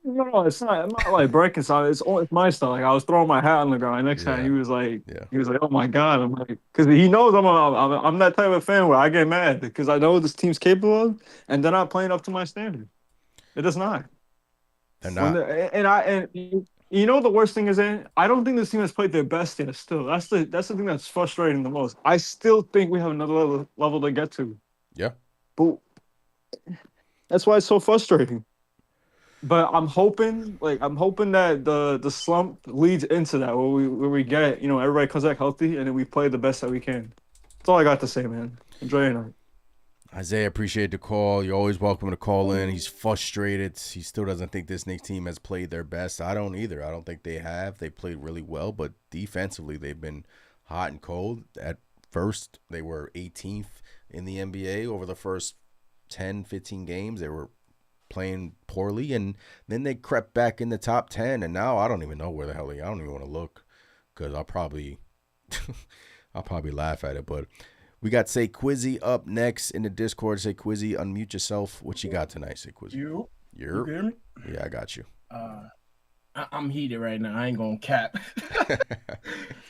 No, it's not. I'm not like breaking something. It's my stuff. Like I was throwing my hat on the ground. Next time he was like, "Oh my god!" I'm like, because he knows I'm that type of fan where I get mad because I know what this team's capable of, and they're not playing up to my standard. It is not. They're not. And you know the worst thing is, I don't think this team has played their best yet. Still, that's the thing that's frustrating the most. I still think we have another level to get to. Yeah. But that's why it's so frustrating. But I'm hoping that the slump leads into that where we get everybody comes back healthy and then we play the best that we can. That's all I got to say, man. Enjoy your night. Isaiah, appreciate the call. You're always welcome to call in. He's frustrated. He still doesn't think this Knicks team has played their best. I don't either. I don't think they have. They played really well, but defensively they've been hot and cold. At first, they were 18th in the NBA over the first 10, 15 games. They were playing poorly, and then they crept back in the top 10, and now I don't even know where the hell they are. I don't even want to look because I'll probably laugh at it, but we got Say Quizzy up next in the Discord. Say Quizzy, unmute yourself. What you got tonight, Say Quizzy? You hear me? Yeah, I got you. I'm heated right now. I ain't gonna cap.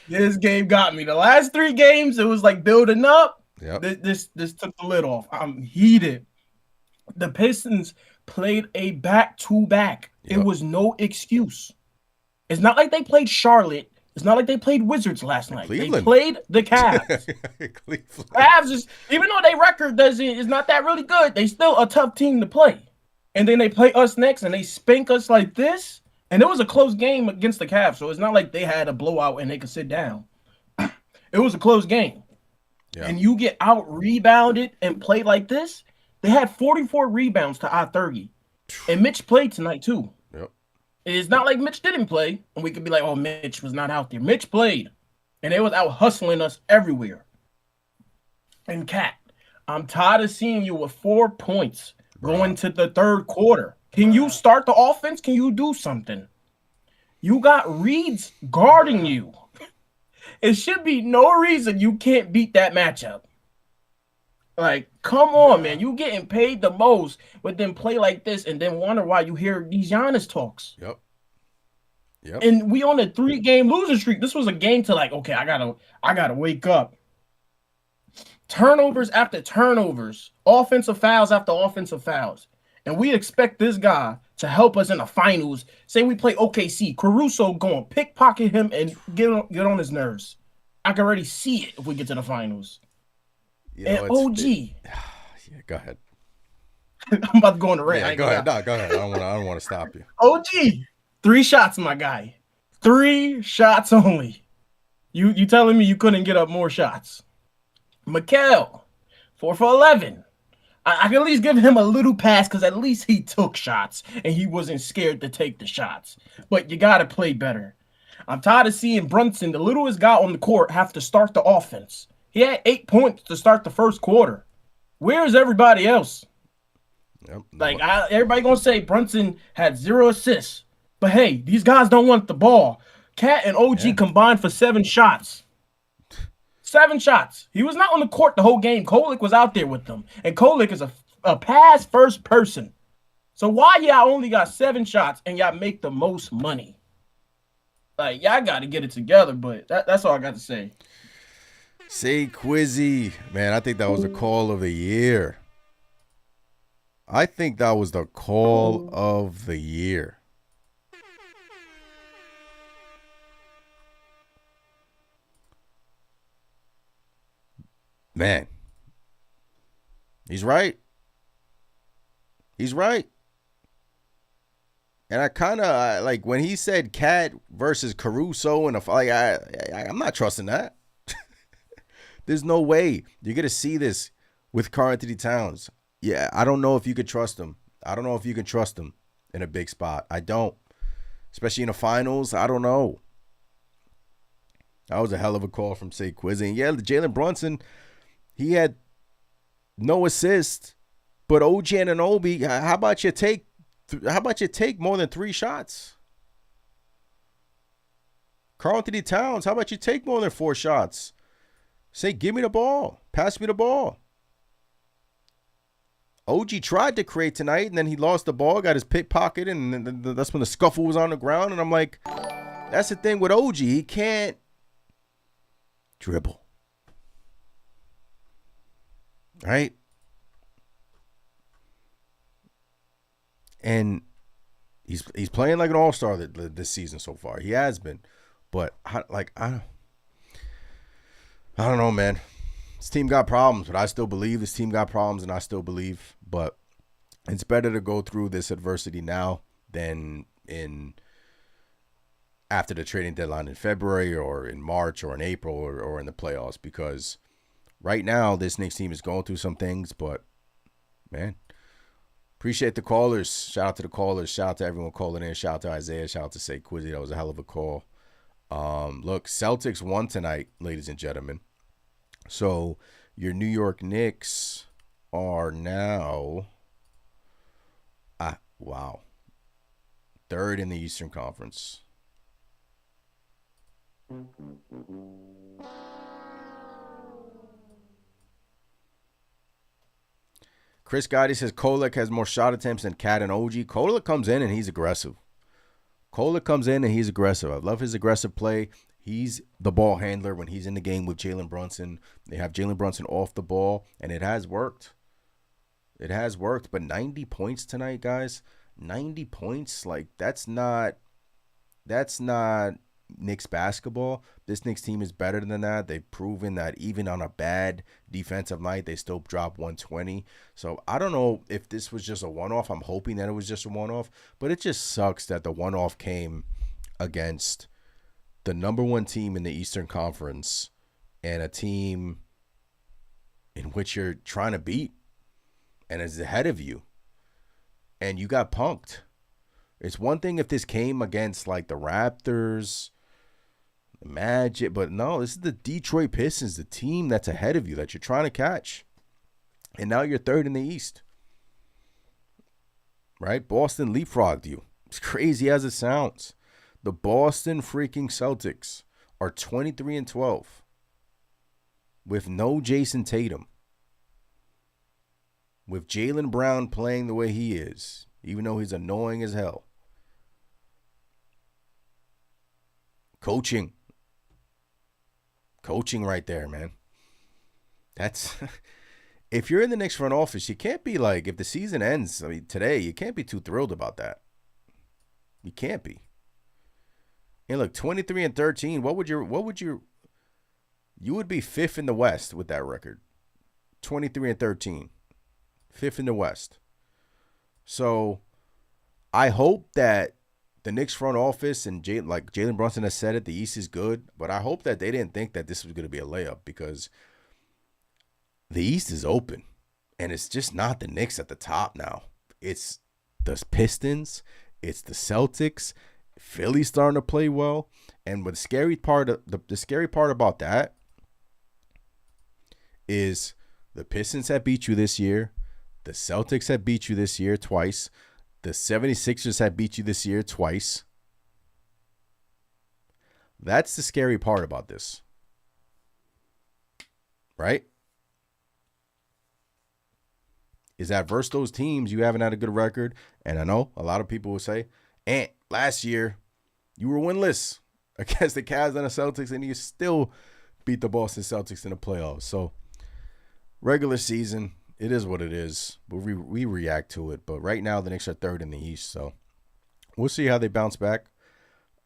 This game got me. The last 3 games, it was like building up. Yep. This took the lid off. I'm heated. The Pistons played a back-to-back. Yep. It was no excuse. It's not like they played Charlotte It's not like they played Wizards last night. Cleveland. They played the Cavs. Cleveland. Cavs is, even though their record is not that really good, they still a tough team to play. And then they play us next, and they spank us like this. And it was a close game against the Cavs, so it's not like they had a blowout and they could sit down. It was a close game. Yeah. And you get out rebounded and play like this. They had 44 rebounds to our 30. And Mitch played tonight too. Yep. It's not like Mitch didn't play, and we could be like, oh, Mitch was not out there. Mitch played, and they was out hustling us everywhere. And KAT, I'm tired of seeing you with 4 points going to the third quarter. Can you start the offense? Can you do something? You got Reeds guarding you. It should be no reason you can't beat that matchup. Like, come on, man. You getting paid the most, but then play like this and then wonder why you hear these Giannis talks. Yep. And we on a 3-game losing streak. This was a game to like, okay, I gotta wake up. Turnovers after turnovers, offensive fouls after offensive fouls. And we expect this guy to help us in the finals. Say we play OKC, Caruso going pickpocket him and get on his nerves. I can already see it if we get to the finals. You know, and OG. Yeah, go ahead. I'm about to go on the rant. Yeah, go ahead. No, go ahead. I don't want to stop you. OG, 3 shots, my guy. 3 shots only. You telling me you couldn't get up more shots? Mikal, 4 for 11. I can at least give him a little pass because at least he took shots and he wasn't scared to take the shots. But you got to play better. I'm tired of seeing Brunson, the littlest guy on the court, have to start the offense. He had 8 points to start the first quarter. Where's everybody else? Yep. Everybody going to say Brunson had 0 assists. But, hey, these guys don't want the ball. KAT and OG combined for 7 shots. 7 shots. He was not on the court the whole game. Kolek was out there with them. And Kolek is a pass-first person. So why y'all only got 7 shots and y'all make the most money? Like, y'all got to get it together, but that's all I got to say. Say Quizzy. Man, I think that was the call of the year. I think that was the call of the year. Man, he's right. He's right. And I kind of like when he said KAT versus Caruso and I'm not trusting that. There's no way you're gonna see this with Karl-Anthony Towns. Yeah, I don't know if you could trust him. I don't know if you can trust him in a big spot. I don't, especially in the finals. I don't know. That was a hell of a call from Say Quizzy. And yeah, Jalen Brunson. He had no assist, but OG Anunoby, how about you take more than 3 shots? Karl-Anthony Towns, how about you take more than 4 shots? Say, give me the ball. Pass me the ball. OG tried to create tonight, and then he lost the ball, got his pickpocket, and that's when the scuffle was on the ground. And I'm like, that's the thing with OG. He can't dribble. Right? And he's playing like an all-star this season so far. He has been. But, I don't know, man. This team got problems, but I still believe this team got problems, and I still believe. But it's better to go through this adversity now than after the trading deadline in February or in March or in April or in the playoffs, because right now this Knicks team is going through some things. But, man, appreciate the callers. Shout out to the callers. Shout out to everyone calling in. Shout out to Isaiah. Shout out to Say Quizzy. That was a hell of a call. Look, Celtics won tonight, ladies and gentlemen. So your New York Knicks are now, third in the Eastern Conference. Chris Gotti says Kolek has more shot attempts than KAT and OG. Kolek comes in and he's aggressive. I love his aggressive play. He's the ball handler when he's in the game with Jalen Brunson. They have Jalen Brunson off the ball, and it has worked. But 90 points tonight, guys. 90 points, like that's not Knicks basketball. This Knicks team is better than that. They've proven that even on a bad defensive night, they still drop 120. So I don't know if this was just a one-off. I'm hoping that it was just a one-off, but it just sucks that the one-off came against the number one team in the Eastern Conference and a team in which you're trying to beat and is ahead of you, and you got punked. It's one thing if this came against like the Raptors, the Magic, but no, this is the Detroit Pistons, the team that's ahead of you that you're trying to catch. And now you're third in the East. Right? Boston leapfrogged you. It's crazy as it sounds. The Boston freaking Celtics are 23-12 with no Jason Tatum. With Jaylen Brown playing the way he is, even though he's annoying as hell. Coaching right there, man. That's if you're in the Knicks front office, you can't be like, if the season ends, I mean, today, you can't be too thrilled about that. You can't be. And look, 23-13, you would be fifth in the West with that record. 23-13. Fifth in the West. So I hope that the Knicks front office and Jalen Brunson has said it, the East is good, but I hope that they didn't think that this was going to be a layup, because the East is open and it's just not the Knicks at the top now. It's the Pistons, it's the Celtics, Philly's starting to play well, and the scary part about that is the Pistons have beat you this year. The Celtics have beat you this year twice. The 76ers have beat you this year twice. That's the scary part about this. Right? Is that versus those teams, you haven't had a good record. And I know a lot of people will say, last year you were winless against the Cavs and the Celtics, and you still beat the Boston Celtics in the playoffs. So regular season, it is what it is, but we react to it. But right now, the Knicks are third in the East, so we'll see how they bounce back.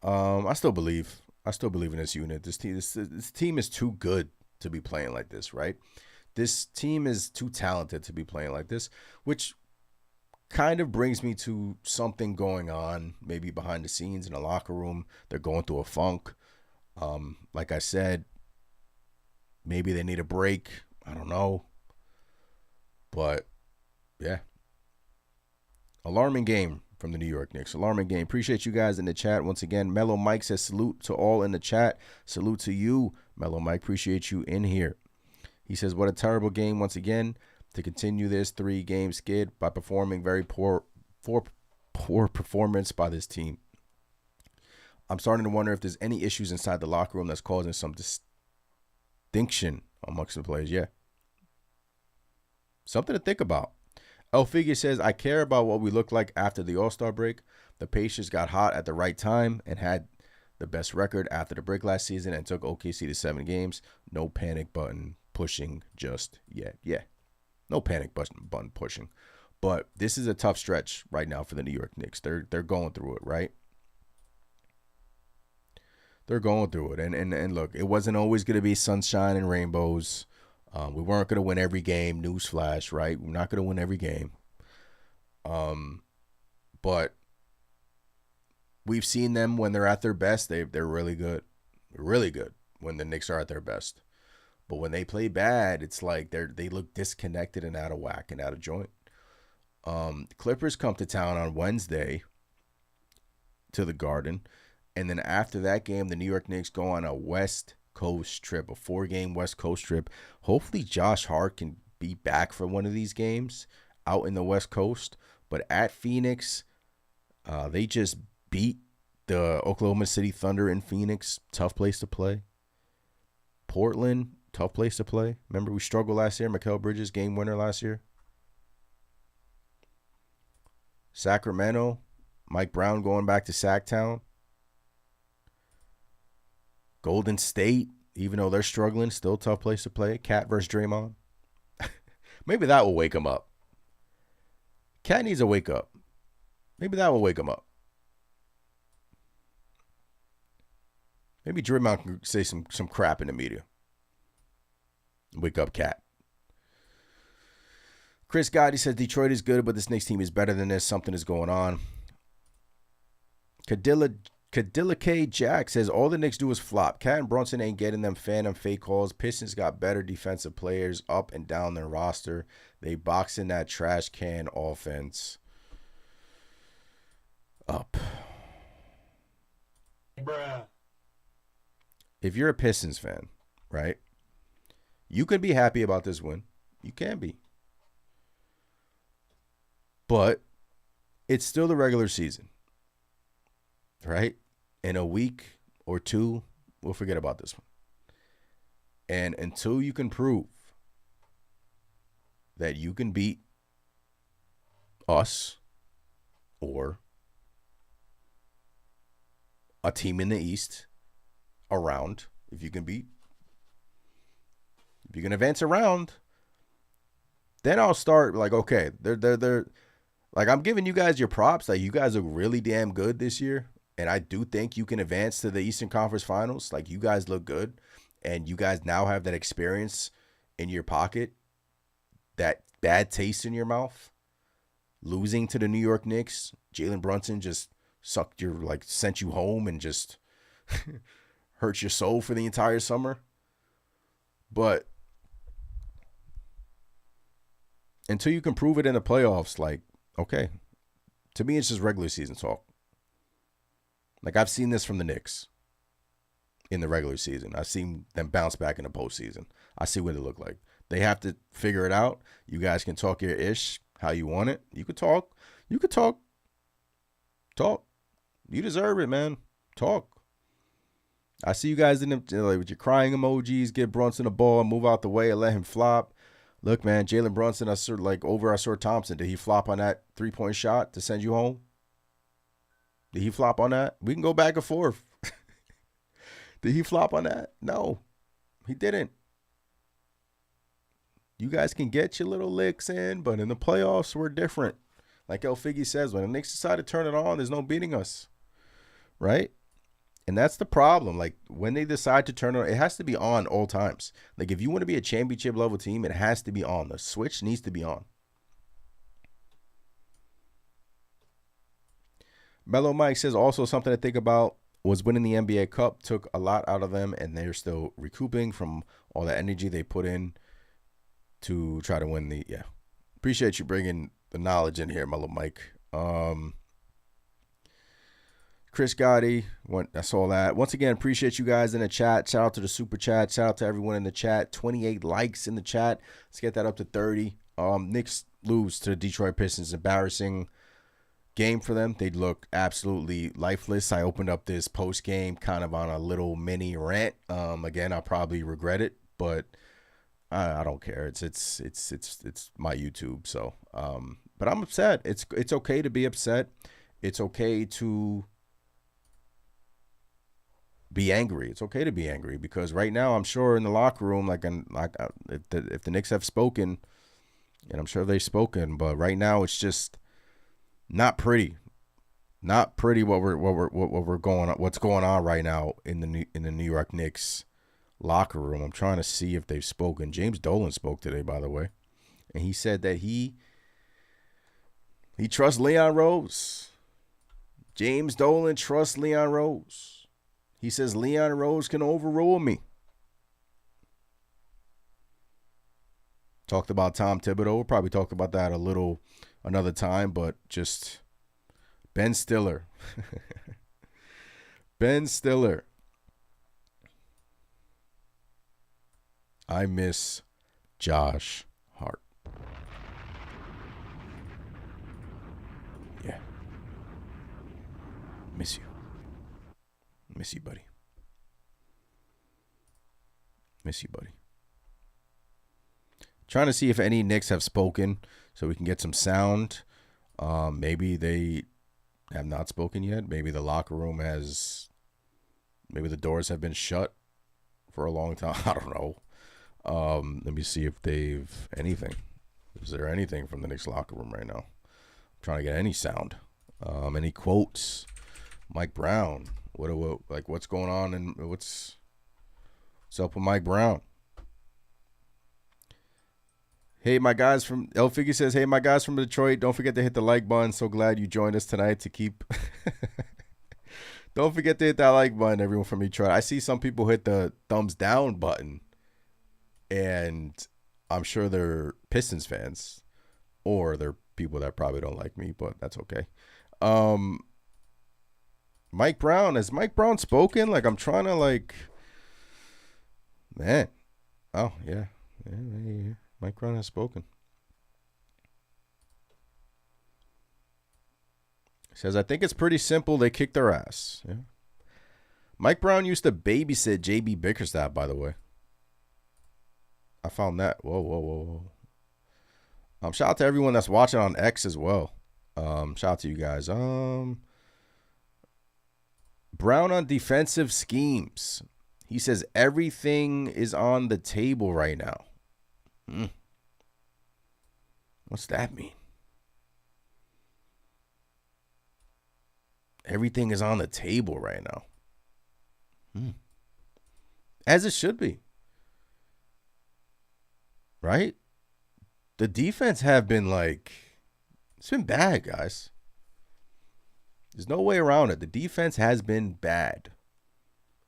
I still believe in this unit. This team is too good to be playing like this, right? This team is too talented to be playing like this, which kind of brings me to something going on maybe behind the scenes in the locker room. They're going through a funk. Like I said, maybe they need a break. I don't know. But, yeah. Alarming game from the New York Knicks. Alarming game. Appreciate you guys in the chat. Once again, Mellow Mike says salute to all in the chat. Salute to you, Mellow Mike. Appreciate you in here. He says, what a terrible game once again. To continue this 3-game skid by performing very poor performance by this team. I'm starting to wonder if there's any issues inside the locker room that's causing some distinction amongst the players. Yeah. Something to think about. El Figure says, I care about what we look like after the All-Star break. The Pacers got hot at the right time and had the best record after the break last season and took OKC to 7 games. No panic button pushing just yet. Yeah, no panic button pushing. But this is a tough stretch right now for the New York Knicks. They're going through it, right? They're going through it. And look, it wasn't always going to be sunshine and rainbows. We weren't going to win every game. Newsflash, right? We're not going to win every game. But we've seen them when they're at their best. They're really good. Really good when the Knicks are at their best. But when they play bad, it's like they look disconnected and out of whack and out of joint. Clippers come to town on Wednesday to the Garden. And then after that game, the New York Knicks go on a West Coast trip, a 4-game West Coast trip. Hopefully Josh Hart can be back for one of these games out in the West Coast. But at Phoenix, they just beat the Oklahoma City Thunder in Phoenix. Tough place to play. Portland, tough place to play. Remember, we struggled last year. Mikal Bridges, game winner last year. Sacramento, Mike Brown going back to Sacktown. Golden State, even though they're struggling, still a tough place to play. KAT versus Draymond. Maybe that will wake him up. KAT needs a wake up. Maybe that will wake him up. Maybe Draymond can say some crap in the media. Wake up, Cat. Chris Gotti says Detroit is good, but this Knicks team is better than this. Something is going on. Cadilla K. Jack says all the Knicks do is flop. KAT and Brunson ain't getting them phantom fake calls. Pistons got better defensive players up and down their roster. They box in that trash can offense up. Bruh. If you're a Pistons fan, right, you can be happy about this win. You can be. But it's still the regular season, right? In a week or two, we'll forget about this one. And until you can prove that you can beat us or a team in the East around, if you can advance around, then I'll start like, okay, they're like, I'm giving you guys your props. Like, you guys look really damn good this year. And I do think you can advance to the Eastern Conference Finals. Like, you guys look good. And you guys now have that experience in your pocket, that bad taste in your mouth. Losing to the New York Knicks, Jalen Brunson just sent you home and just hurt your soul for the entire summer. But until you can prove it in the playoffs, like, okay, to me, it's just regular season talk. Like, I've seen this from the Knicks in the regular season. I've seen them bounce back in the postseason. I see what they look like. They have to figure it out. You guys can talk your ish how you want it. You could talk. You could talk. Talk. You deserve it, man. Talk. I see you guys in the, like, with your crying emojis, give Brunson the ball, move out the way, and let him flop. Look, man, Jalen Brunson, over Ausar Thompson. Did he flop on that 3-point shot to send you home? Did he flop on that? We can go back and forth. Did he flop on that? No, he didn't. You guys can get your little licks in, but in the playoffs, we're different. Like El Figgy says, when the Knicks decide to turn it on, there's no beating us, right? And that's the problem. Like, when they decide to turn it on, it has to be on all times. Like, if you want to be a championship level team, it has to be on. The switch needs to be on. Mellow Mike says also something to think about was winning the NBA Cup took a lot out of them, and they're still recouping from all the energy they put in to try to win the, yeah. Appreciate you bringing the knowledge in here, Mellow Mike. Chris Gotti, I saw that. Once again, appreciate you guys in the chat. Shout out to the super chat. Shout out to everyone in the chat. 28 likes in the chat. Let's get that up to 30. Knicks lose to the Detroit Pistons. Embarrassing game for them. They look absolutely lifeless. I opened up this post game kind of on a little mini rant. Again, I'll probably regret it, but I don't care. It's my YouTube. So, but I'm upset. It's okay to be upset. It's okay to be angry. It's okay to be angry because right now I'm sure in the locker room, if the Knicks have spoken, and I'm sure they've spoken, but right now it's just not pretty. Not pretty what's going on right now in the New York Knicks locker room. I'm trying to see if they've spoken. James Dolan spoke today, by the way, and he said that he trusts Leon Rose. James Dolan trusts Leon Rose. He says Leon Rose can overrule me. Talked about Tom Thibodeau. We'll probably talk about that a little another time, but just Ben Stiller. Ben Stiller. I miss Josh Hart. Yeah. Miss you. Miss you, buddy. Miss you, buddy. Trying to see if any Knicks have spoken so we can get some sound. Maybe they have not spoken yet. Maybe the locker room has, maybe the doors have been shut for a long time. I don't know. Let me see if they've anything. Is there anything from the Knicks locker room right now? I'm trying to get any sound. Any quotes? Mike Brown. What's going on and what's up with Mike Brown? Hey, my guys from El Figgy says, hey, my guys from Detroit, don't forget to hit the like button. So glad you joined us tonight to keep. Don't forget to hit that like button, everyone from Detroit. I see some people hit the thumbs down button, and I'm sure they're Pistons fans, or they're people that probably don't like me, but that's okay. Mike Brown, has Mike Brown spoken? Like, I'm trying to, man. Oh, yeah. Yeah. Mike Brown has spoken. He says, I think it's pretty simple. They kicked their ass. Yeah. Mike Brown used to babysit J.B. Bickerstaff, by the way. I found that. Whoa. Shout out to everyone that's watching on X as well. Shout out to you guys. Brown on defensive schemes. He says everything is on the table right now. What's that mean? Everything is on the table right now. As it should be. Right? The defense have been it's been bad, guys. There's no way around it. The defense has been bad.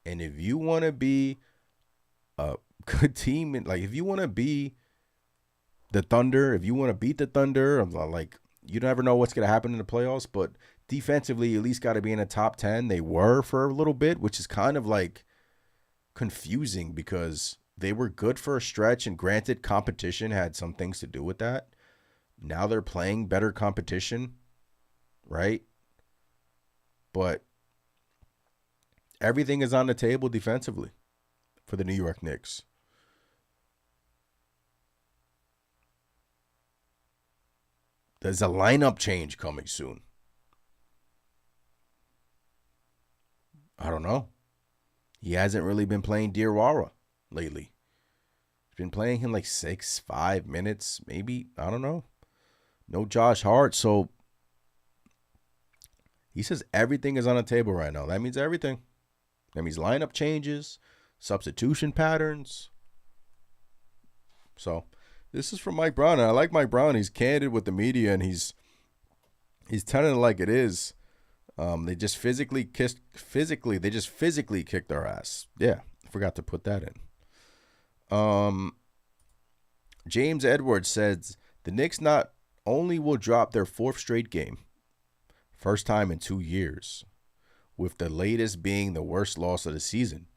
And if you want to be a good team, and if you want to be the Thunder, if you want to beat the Thunder, you never know what's going to happen in the playoffs, but defensively, you at least got to be in the top 10. They were for a little bit, which is kind of confusing because they were good for a stretch, and granted, competition had some things to do with that. Now they're playing better competition, right? But everything is on the table defensively for the New York Knicks. There's a lineup change coming soon. I don't know. He hasn't really been playing Diarra lately. He's been playing him 5 minutes, maybe. I don't know. No Josh Hart. So he says everything is on the table right now. That means everything. That means lineup changes, substitution patterns. So this is from Mike Brown, and I like Mike Brown. He's candid with the media, and he's telling it like it is. They just physically kicked their ass. Yeah, I forgot to put that in. James Edwards says the Knicks not only will drop their 4th straight game, first time in 2 years, with the latest being the worst loss of the season,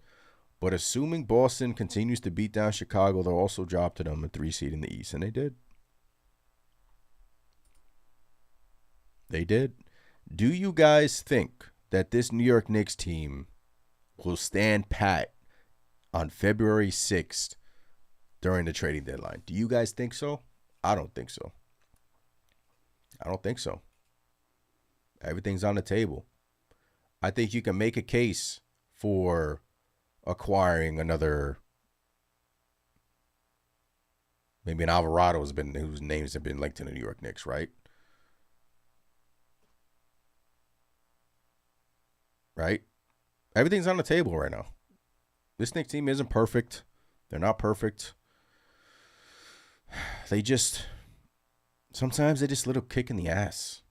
but assuming Boston continues to beat down Chicago, they'll also drop to them a 3 seed in the East. And they did. They did. Do you guys think that this New York Knicks team will stand pat on February 6th during the trading deadline? Do you guys think so? I don't think so. Everything's on the table. I think you can make a case for acquiring another, maybe an Alvarado whose names have been linked to the New York Knicks, right? Right? Everything's on the table right now. This Knicks team isn't perfect. They're not perfect. Sometimes they just little kick in the ass.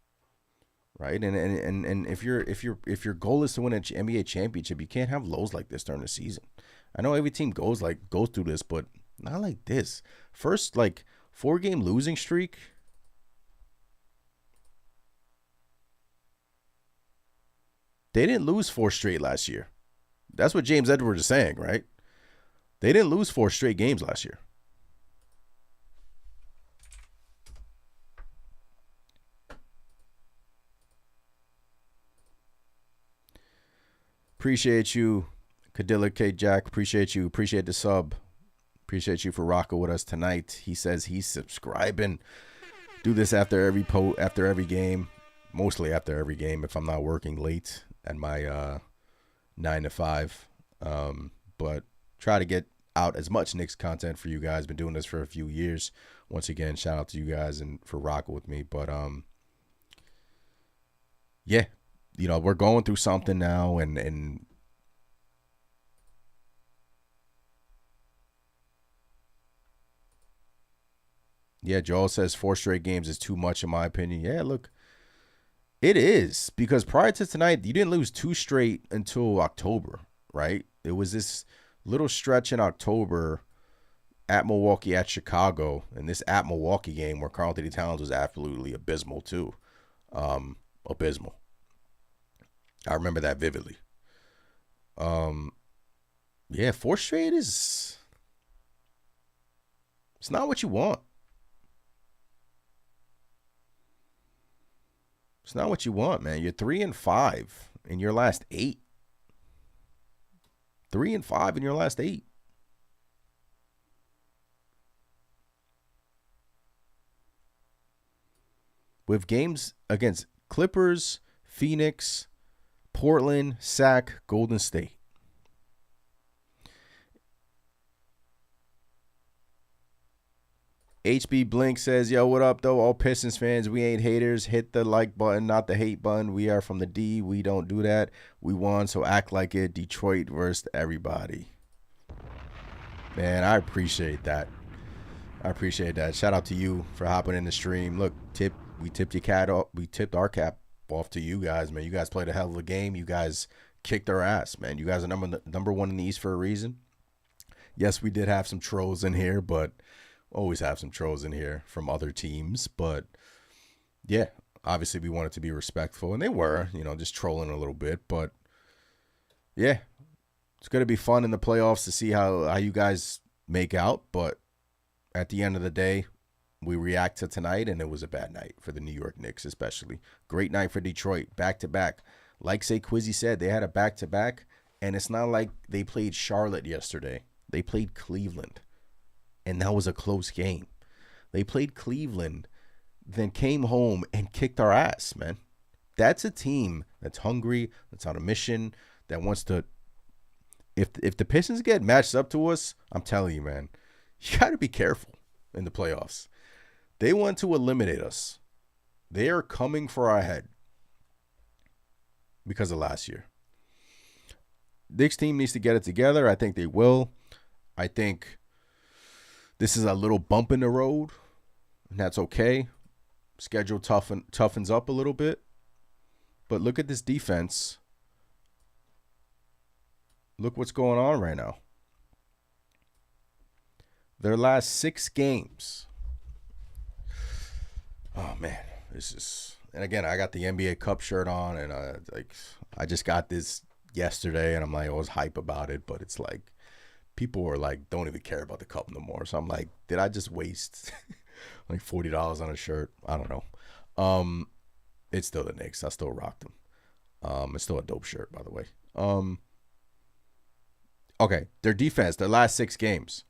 Right? And if your goal is to win an NBA championship, you can't have lows like this during the season. I know every team goes through this, but not like this. First 4-game losing streak. They didn't lose 4 straight last year. That's what James Edwards is saying, right? They didn't lose 4 straight games last year. Appreciate you, Cadilla K. Jack. Appreciate you. Appreciate the sub. Appreciate you for rocking with us tonight. He says he's subscribing. Do this after every game. Mostly after every game if I'm not working late at my 9 to 5. But try to get out as much Knicks content for you guys. Been doing this for a few years. Once again, shout out to you guys and for rocking with me. But yeah, we're going through something now, and yeah, Joel says 4 straight games is too much in my opinion. Yeah, look, it is, because prior to tonight, you didn't lose 2 straight until October, right? It was this little stretch in October at Milwaukee, at Chicago, and this at Milwaukee game where Karl-Anthony Towns was absolutely abysmal too. Abysmal. I remember that vividly. Yeah, 4 straight it's not what you want. It's not what you want, man. You're 3-5 in your last 8. 3-5 in your last 8. With games against Clippers, Phoenix, Portland, Sac, Golden State. HB Blink says, yo, what up, though? All Pistons fans, we ain't haters. Hit the like button, not the hate button. We are from the D. We don't do that. We won, so act like it. Detroit versus everybody. Man, I appreciate that. I appreciate that. Shout out to you for hopping in the stream. Look, we tipped your cat off. We tipped our cap off to you guys, man. You guys played a hell of a game. You guys kicked our ass, man. You guys are number 1 in the East for a reason. Yes, we did have some trolls in here, but always have some trolls in here from other teams. But yeah, obviously we wanted to be respectful, and they were, just trolling a little bit. But yeah, it's going to be fun in the playoffs to see how you guys make out. But at the end of the day, we react to tonight, and it was a bad night for the New York Knicks, especially. Great night for Detroit, back-to-back. Like Say Quizzy said, they had a back-to-back, and it's not like they played Charlotte yesterday. They played Cleveland, and that was a close game. They played Cleveland, then came home and kicked our ass, man. That's a team that's hungry, that's on a mission, that wants to. If the Pistons get matched up to us, I'm telling you, man, you got to be careful in the playoffs. They want to eliminate us. They are coming for our head because of last year. Knicks team needs to get it together. I think they will. I think this is a little bump in the road, and that's okay. Schedule toughens up a little bit. But look at this defense. Look what's going on right now. Their last 6 games. Oh, man. This is... And again, I got the NBA Cup shirt on, and I just got this yesterday, and I'm like, I was hype about it, but it's like, people are like, don't even care about the cup no more. So I'm like, did I just waste like $40 on a shirt? I don't know. It's still the Knicks. I still rock them. It's still a dope shirt, by the way. Okay, their defense, their last 6 games.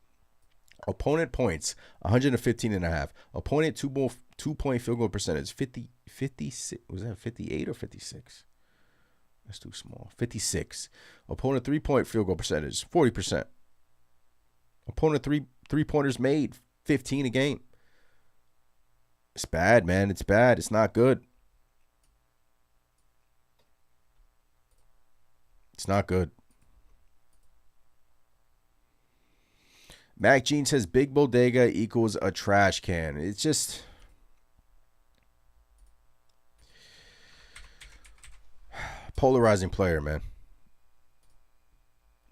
Opponent points, 115.5. Opponent two-point field goal percentage, 56. Was that 58 or 56? That's too small. 56. Opponent three-point field goal percentage, 40%. Opponent three-pointers made, 15 a game. It's bad, man. It's bad. It's not good. It's not good. Mac Jean says big bodega equals a trash can. It's just... polarizing player, man.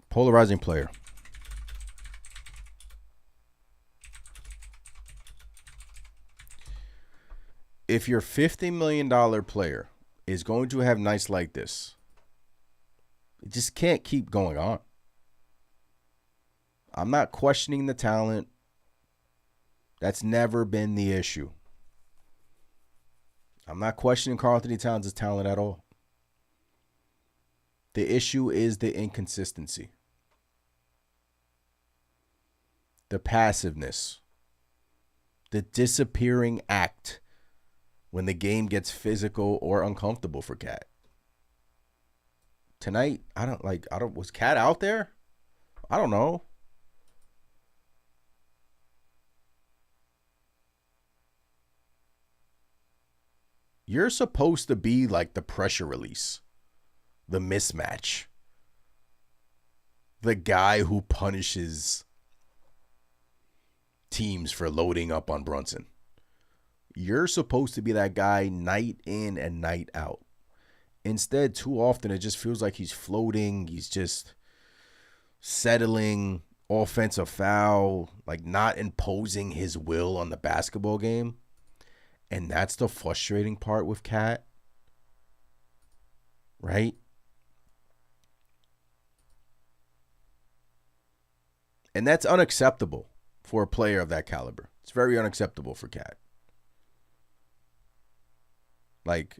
Polarizing player. If your $50 million player is going to have nights like this, it just can't keep going on. I'm not questioning the talent. That's never been the issue. I'm not questioning Karl-Anthony Towns' talent at all. The issue is the inconsistency. The passiveness. The disappearing act when the game gets physical or uncomfortable for KAT. Tonight, was KAT out there? I don't know. You're supposed to be like the pressure release the mismatch. The guy who punishes teams for loading up on Brunson. You're supposed to be that guy night in and night out. Instead, too often, it just feels like he's floating. He's just settling, offensive foul, like not imposing his will on the basketball game. And that's the frustrating part with KAT. Right? And that's unacceptable for a player of that caliber. It's very unacceptable for KAT. Like,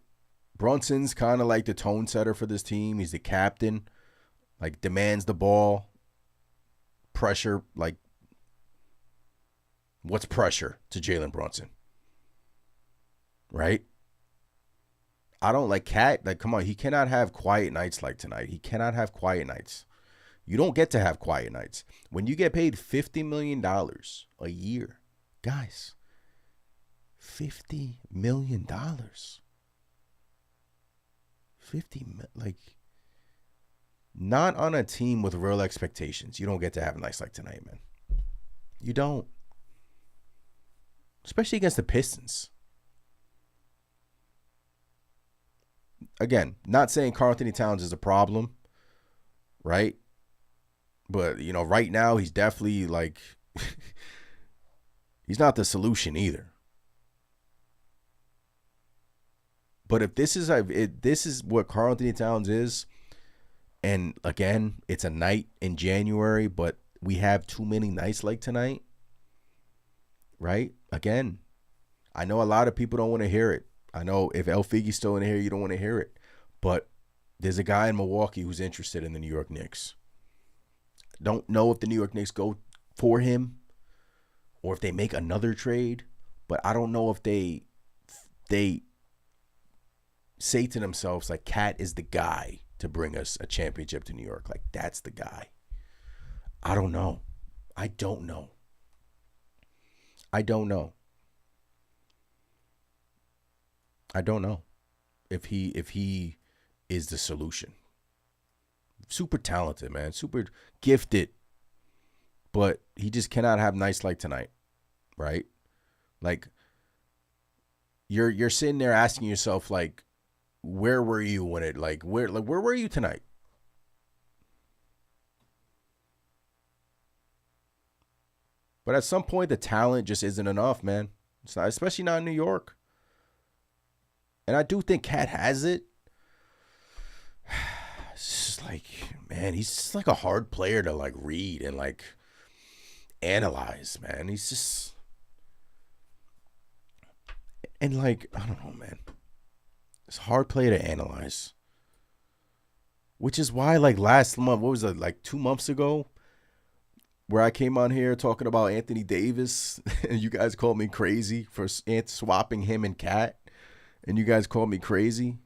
Brunson's kind of like the tone setter for this team. He's the captain. Like, demands the ball. Pressure. Like, what's pressure to Jalen Brunson? Right? I don't like KAT. Like, come on. He cannot have quiet nights like tonight. He cannot have quiet nights. You don't get to have quiet nights. When you get paid $50 million a year, guys, $50 million. Like, not on a team with real expectations. You don't get to have nights like tonight, man. You don't. Especially against the Pistons. Again, not saying Karl-Anthony Towns is a problem, right? But, you know, right now he's definitely like, he's not the solution either. But if this is what Karl-Anthony Towns is, and again, it's a night in January, but we have too many nights like tonight, right? Again, I know a lot of people don't want to hear it. I know if El Figi's still in here, you don't want to hear it. But there's a guy in Milwaukee who's interested in the New York Knicks. Don't know if the New York Knicks go for him or if they make another trade, but I don't know if they say to themselves, like, KAT is the guy to bring us a championship to New York. Like, that's the guy. I don't know. I don't know if he is the solution. Super talented, man. Super gifted. But he just cannot have nights like tonight, right? Like, you're sitting there asking yourself, like, where were you when it, like, where were you tonight? But at some point, the talent just isn't enough, man. It's not, especially not in New York. And I do think KAT has it. It's just like, man, he's just like a hard player to, like, read and, like, analyze, man. He's just, and, like, I don't know, man. It's a hard player to analyze. Which is why, like, last month, what was it, like 2 months ago, where I came on here talking about Anthony Davis, and you guys called me crazy for swapping him and KAT, and you guys called me crazy.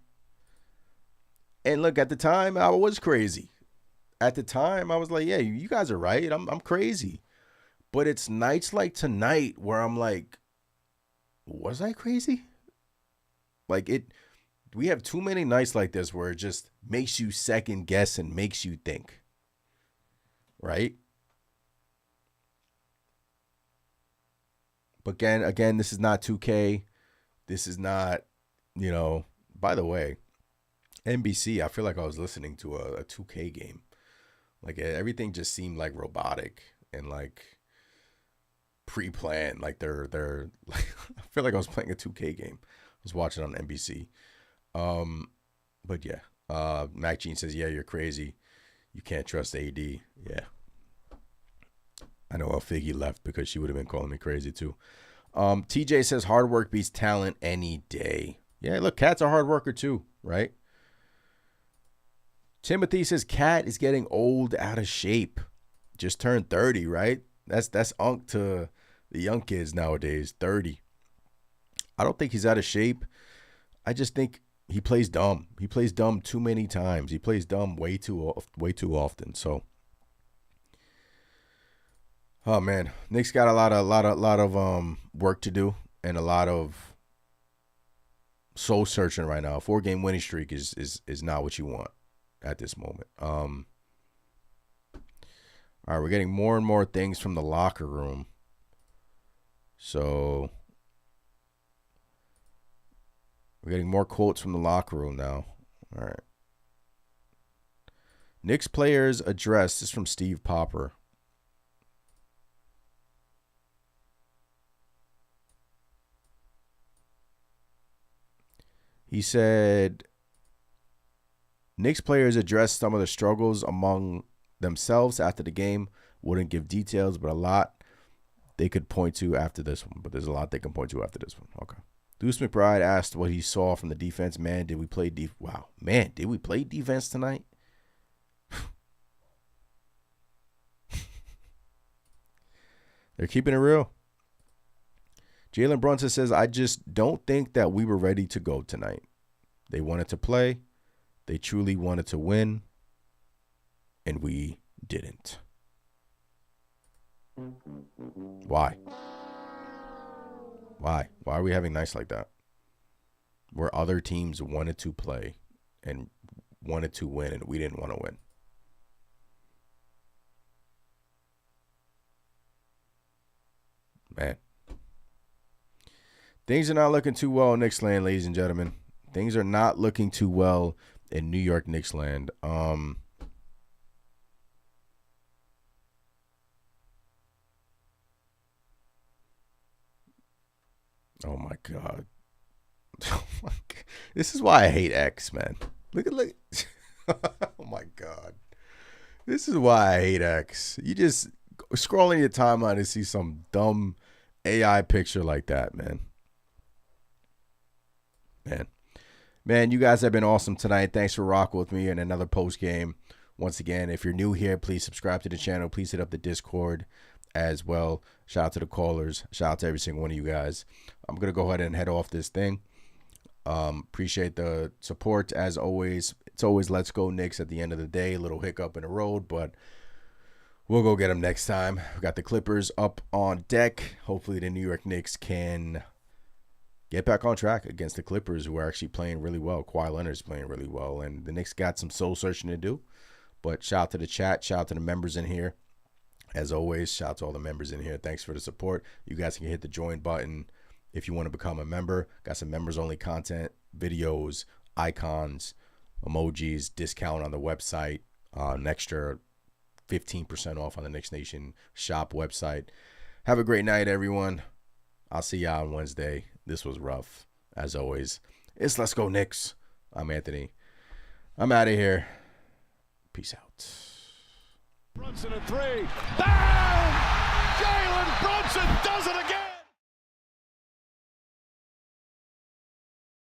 And look, at the time, I was crazy. At the time, I was like, yeah, you guys are right. I'm crazy. But it's nights like tonight where I'm like, was I crazy? Like, we have too many nights like this where it just makes you second guess and makes you think. Right? But again, this is not 2K. This is not, you know, by the way, NBC, I feel like I was listening to a 2K game. Like, everything just seemed like robotic and like pre-planned. Like they're like, I feel like I was playing a 2K game. I was watching on NBC. But yeah, Mac Jean says, yeah, you're crazy. You can't trust AD. Yeah. I know Figgy left because she would have been calling me crazy too. TJ says hard work beats talent any day. Yeah, look, KAT's a hard worker too, right? Timothy says KAT is getting old, out of shape. Just turned 30, right? That's unk to the young kids nowadays, 30. I don't think he's out of shape. I just think he plays dumb. He plays dumb too many times. He plays dumb way too often. So, oh man, Knicks got a lot of work to do and a lot of soul searching right now. A 4-game winning streak is not what you want at this moment. All right, we're getting more and more things from the locker room. So we're getting more quotes from the locker room now. All right. Knicks players address. This is from Steve Popper. He said, Knicks players addressed some of the struggles among themselves after the game. Wouldn't give details, but a lot they could point to after this one. But there's a lot they can point to after this one. Okay. Deuce McBride asked what he saw from the defense. Man, did we play Wow. Man, did we play defense tonight? They're keeping it real. Jalen Brunson says, I just don't think that we were ready to go tonight. They wanted to play. They truly wanted to win. And we didn't. Why? Why? Why are we having nights like that? Where other teams wanted to play and wanted to win and we didn't want to win. Man. Things are not looking too well in Knicks land, ladies and gentlemen. Things are not looking too well in New York Knicks land. Oh my God. Oh my God. This is why I hate X, man. Look. Oh my God. This is why I hate X. You just scrolling your timeline and see some dumb AI picture like that, man. Man, you guys have been awesome tonight. Thanks for rocking with me in another post game. Once again, if you're new here, please subscribe to the channel. Please hit up the Discord as well. Shout out to the callers. Shout out to every single one of you guys. I'm going to go ahead and head off this thing. Appreciate the support as always. It's always let's go Knicks at the end of the day. A little hiccup in the road, but we'll go get them next time. We got the Clippers up on deck. Hopefully the New York Knicks can get back on track against the Clippers, who are actually playing really well. Kawhi Leonard's playing really well, and the Knicks got some soul searching to do. But shout out to the chat. Shout out to the members in here. As always, shout out to all the members in here. Thanks for the support. You guys can hit the join button if you want to become a member. Got some members-only content, videos, icons, emojis, discount on the website, an extra 15% off on the Knicks Nation shop website. Have a great night, everyone. I'll see y'all on Wednesday. This was rough, as always. It's Let's Go Knicks. I'm Anthony. I'm out of here. Peace out. Brunson a three. Bang! Jalen Brunson does it again!